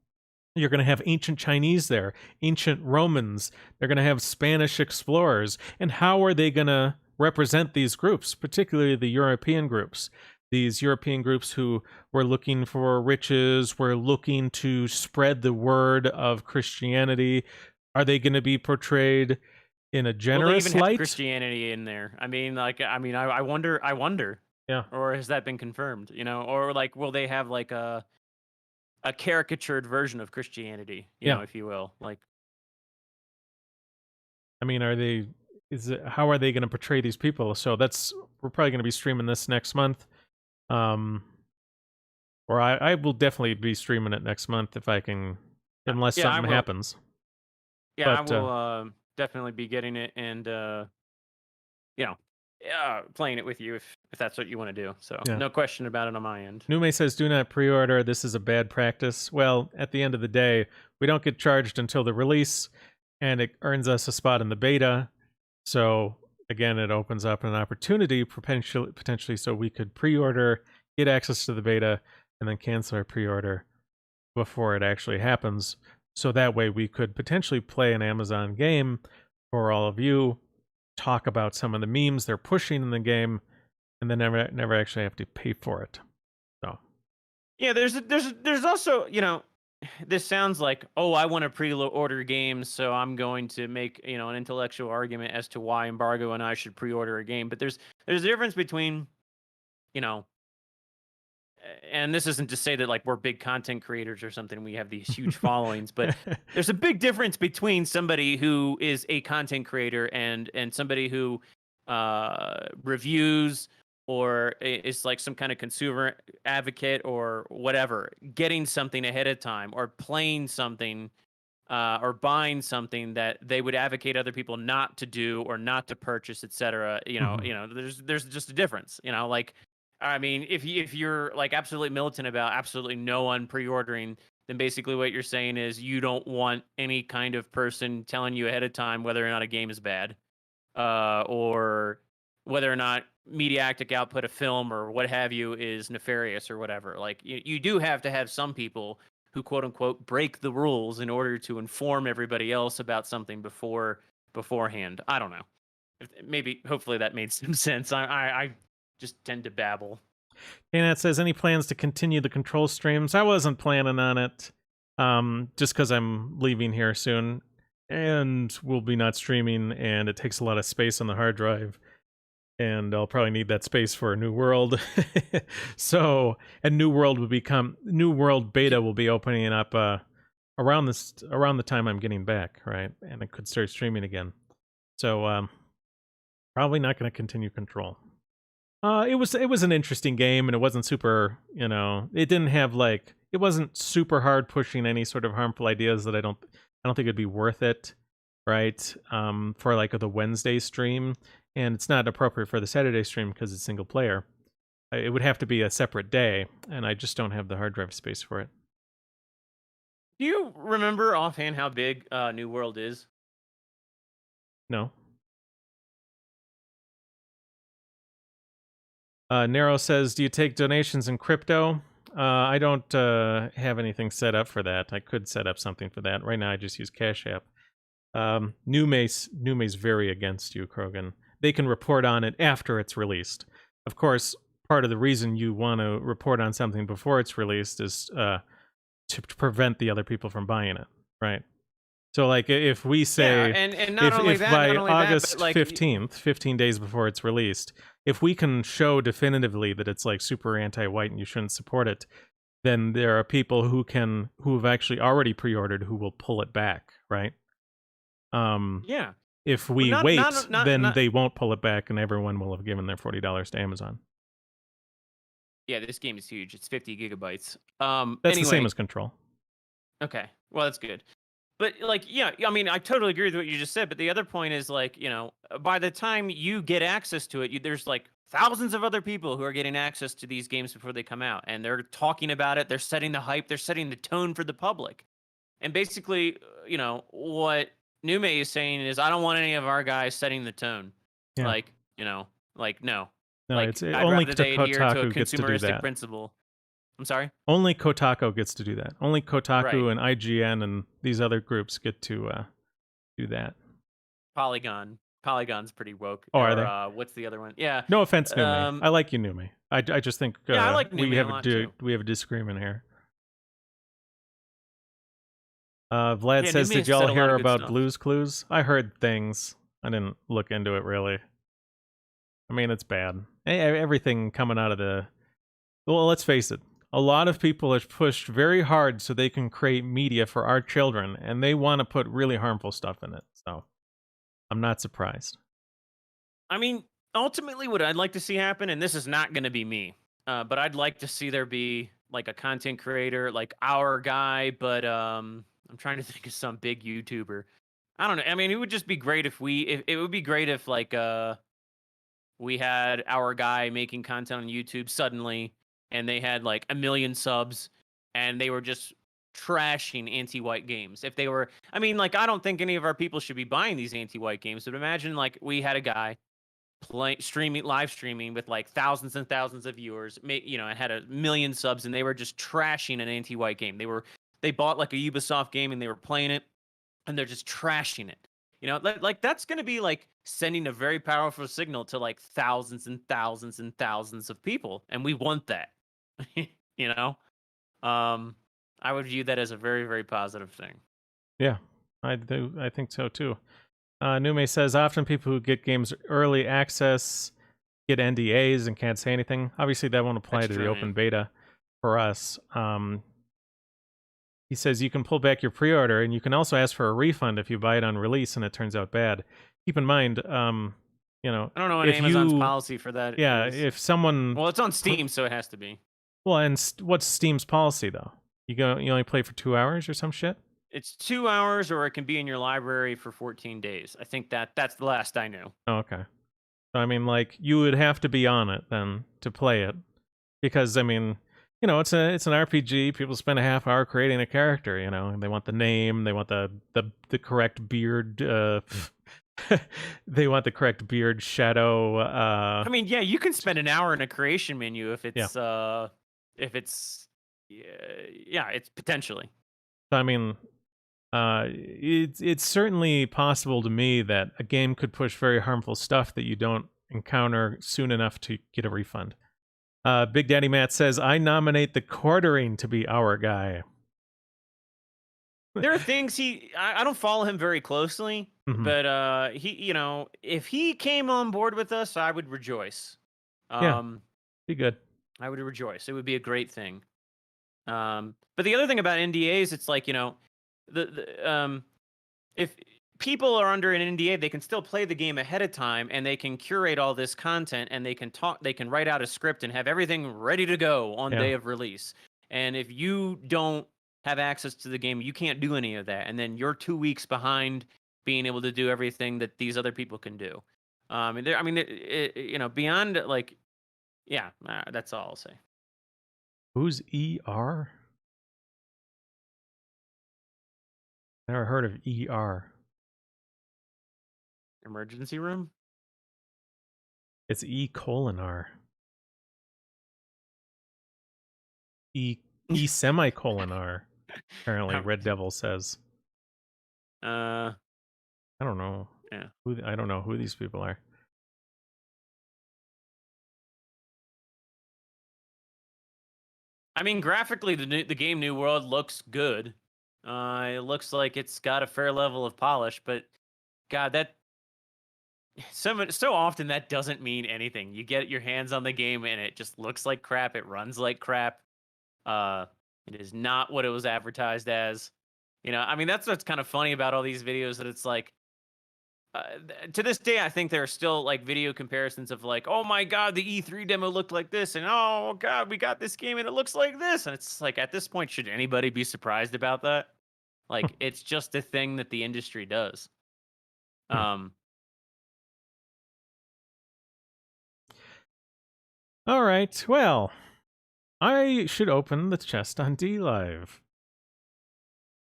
You're going to have ancient Chinese there, ancient Romans. They're going to have Spanish explorers. And how are they going to represent these groups, particularly the European groups? These European groups who were looking for riches, were looking to spread the word of Christianity. Are they going to be portrayed in a generous Will they even light? have Christianity in there? I wonder. Yeah. Or has that been confirmed? Or will they have a caricatured version of Christianity? You know, if you will. How are they going to portray these people? So we're probably going to be streaming this next month. Or I will definitely be streaming it next month if I can, unless something happens. Yeah, I will definitely be getting it and playing it with you if that's what you want to do. So no question about it on my end. Nume says, do not pre-order. This is a bad practice. Well, at the end of the day, we don't get charged until the release, and it earns us a spot in the beta. So again, it opens up an opportunity potentially so we could pre-order, get access to the beta, and then cancel our pre-order before it actually happens. So that way we could potentially play an Amazon game for all of you talk about some of the memes they're pushing in the game, and then never actually have to pay for it. So Yeah, there's also, this sounds like, oh, I want to pre-order games, so I'm going to make, an intellectual argument as to why Embargo and I should pre-order a game. But there's a difference between, you know, and this isn't to say that like we're big content creators or something, we have these huge followings, but there's a big difference between somebody who is a content creator and somebody who reviews or is like some kind of consumer advocate or whatever, getting something ahead of time or playing something or buying something that they would advocate other people not to do or not to purchase, etc. There's just a difference. Like, I mean, if you're like absolutely militant about absolutely no one pre-ordering, then basically what you're saying is you don't want any kind of person telling you ahead of time whether or not a game is bad, or whether or not mediatic output of film or what have you is nefarious or whatever. Like you do have to have some people who quote unquote break the rules in order to inform everybody else about something beforehand. I don't know. Maybe hopefully that made some sense. I just tend to babble. And it says, any plans to continue the control streams? I wasn't planning on it, just because I'm leaving here soon, and we'll be not streaming, and it takes a lot of space on the hard drive, and I'll probably need that space for a New World. So, and New World beta will be opening up around the time I'm getting back, right? And I could start streaming again. So, probably not going to continue Control. It was an interesting game, and it wasn't super, it didn't have like, it wasn't super hard pushing any sort of harmful ideas that I don't think it'd be worth it, right? For like the Wednesday stream, and it's not appropriate for the Saturday stream because it's single player. It would have to be a separate day, and I just don't have the hard drive space for it. Do you remember offhand how big New World is? No. Nero says, do you take donations in crypto? I don't have anything set up for that. I could set up something for that. Right now I just use Cash App. Nume's very against you, Krogan. They can report on it after it's released. Of course, part of the reason you want to report on something before it's released is to prevent the other people from buying it, right? So, like, if we say, and not only if that, by not only August that, but, like, 15th, 15 days before it's released, if we can show definitively that it's like super anti-white and you shouldn't support it, then there are people who have actually already pre-ordered who will pull it back, right? Yeah. If we Well, wait, then not- they won't pull it back, and everyone will have given their $40 to Amazon. Yeah, this game is huge. It's 50 gigabytes. That's the same as Control. Okay, well, that's good. But, like, yeah, I mean, I totally agree with what you just said, but the other point is, like, by the time you get access to it, there's, like, thousands of other people who are getting access to these games before they come out, and they're talking about it, they're setting the hype, they're setting the tone for the public. And basically, what Nume is saying is, I don't want any of our guys setting the tone. Yeah. Like, no. No, Like, it's I'd only rather they adhere to a Kotaku gets to do consumeristic that. principle. I'm sorry? Only Kotaku gets to do that. Only Kotaku Right. and IGN and these other groups get to do that. Polygon. Polygon's pretty woke. Oh, are Or, they? what's the other one? Yeah. No offense, Numi. I like you, Numi. I just think Yeah, I like we Numi a have lot, too. we have a disagreement here. Vlad Yeah, says, Numi did has y'all said a lot hear of good about stuff. Blue's Clues? I heard things. I didn't look into it really. I mean, it's bad. Everything coming out of the... Well, let's face it. A lot of people have pushed very hard so they can create media for our children, and they want to put really harmful stuff in it. So, I'm not surprised. I mean, ultimately, what I'd like to see happen, and this is not going to be me, but I'd like to see there be like a content creator, like our guy, but I'm trying to think of some big YouTuber. I don't know. I mean, it would just be great if it would be great if like we had our guy making content on YouTube suddenly, and they had like 1 million subs, and they were just trashing anti-white games. If they were, I mean, like, I don't think any of our people should be buying these anti-white games, but imagine like we had a guy live streaming with like thousands and thousands of viewers, and had 1 million subs, and they were just trashing an anti-white game. They bought like a Ubisoft game and they were playing it, and they're just trashing it. You know, like that's going to be like sending a very powerful signal to like thousands and thousands and thousands of people, and we want that. You know, I would view that as a very, very positive thing. Yeah, I do. I think so too. Nume says often people who get games early access get NDAs and can't say anything. Obviously, that won't apply That's to the true, open man. beta for us. He says you can pull back your pre-order, and you can also ask for a refund if you buy it on release and it turns out bad. Keep in mind, you know, I don't know what if Amazon's you, policy for that yeah, is. if someone, Well, it's on Steam, so it has to be. well, and what's Steam's policy though? You only play for 2 hours or some shit? It's 2 hours, or it can be in your library for 14 days. I think that's the last I knew. Oh, okay. So, I mean, like, you would have to be on it then to play it, because I mean, you know, it's an RPG. People spend a half hour creating a character. You know, and they want the name, they want the correct beard. They want the correct beard shadow. I mean, yeah, you can spend an hour in a creation menu if it's Yeah. yeah, it's potentially. I mean, it's certainly possible to me that a game could push very harmful stuff that you don't encounter soon enough to get a refund. Big Daddy Matt says, I nominate the quartering to be our guy. There are things I don't follow him very closely, Mhm. but he, you know, if he came on board with us, I would rejoice. Yeah. Be good. I would rejoice. It would be a great thing. But the other thing about NDAs, it's like, you know, if people are under an NDA, they can still play the game ahead of time, and they can curate all this content, and they can write out a script and have everything ready to go on day of release. And if you don't have access to the game, you can't do any of that, and then you're 2 weeks behind being able to do everything that these other people can do. You know, beyond like, yeah, that's all I'll say. Who's ER? Never heard of ER. Emergency room? It's E:R. E semicolon R. Apparently, Red Devil says. I don't know. Yeah. I don't know who these people are. I mean, graphically, the game New World looks good. It looks like it's got a fair level of polish, but God, that so often that doesn't mean anything. You get your hands on the game and it just looks like crap. It runs like crap. It is not what it was advertised as. You know, I mean, that's what's kind of funny about all these videos, that it's like, to this day, I think there are still like video comparisons of like, oh my God, the E3 demo looked like this, and oh God, we got this game and it looks like this. And it's like, at this point, should anybody be surprised about that? Like, it's just a thing that the industry does. All right. Well, I should open the chest on DLive.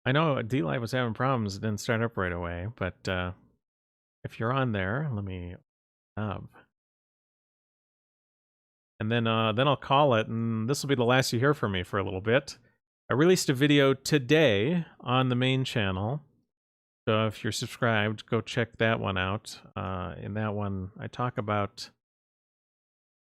I know DLive was having problems; it didn't start up right away. But if you're on there, let me and then I'll call it, and this will be the last you hear from me for a little bit. I released a video today on the main channel, so if you're subscribed, go check that one out. In that one, I talk about,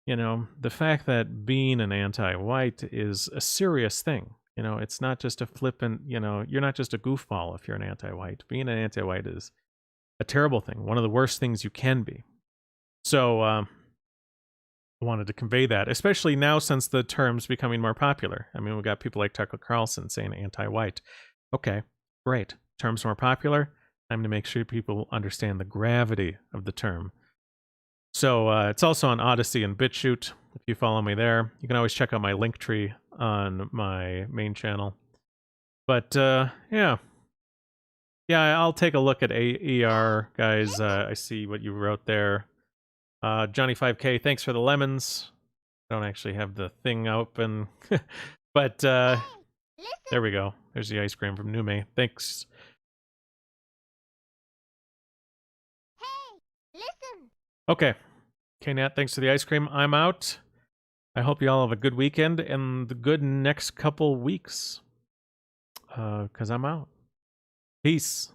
you know, the fact that being an anti-white is a serious thing. You know, it's not just a flippant, you know, you're not just a goofball if you're an anti-white. Being an anti-white is a terrible thing, one of the worst things you can be. So, I wanted to convey that, especially now since the term's becoming more popular. I mean, we've got people like Tucker Carlson saying anti-white. Okay, great. Term's more popular. Time to make sure people understand the gravity of the term. So it's also on Odyssey and BitChute. If you follow me there, you can always check out my link tree on my main channel. But yeah, I'll take a look at AER, guys. I see what you wrote there. Johnny 5K, thanks for the lemons. I don't actually have the thing open, but there we go. There's the ice cream from Nume. Thanks. Hey, listen. Okay. Okay, Nat, thanks for the ice cream. I'm out. I hope you all have a good weekend and the good next couple weeks. 'Cause I'm out. Peace.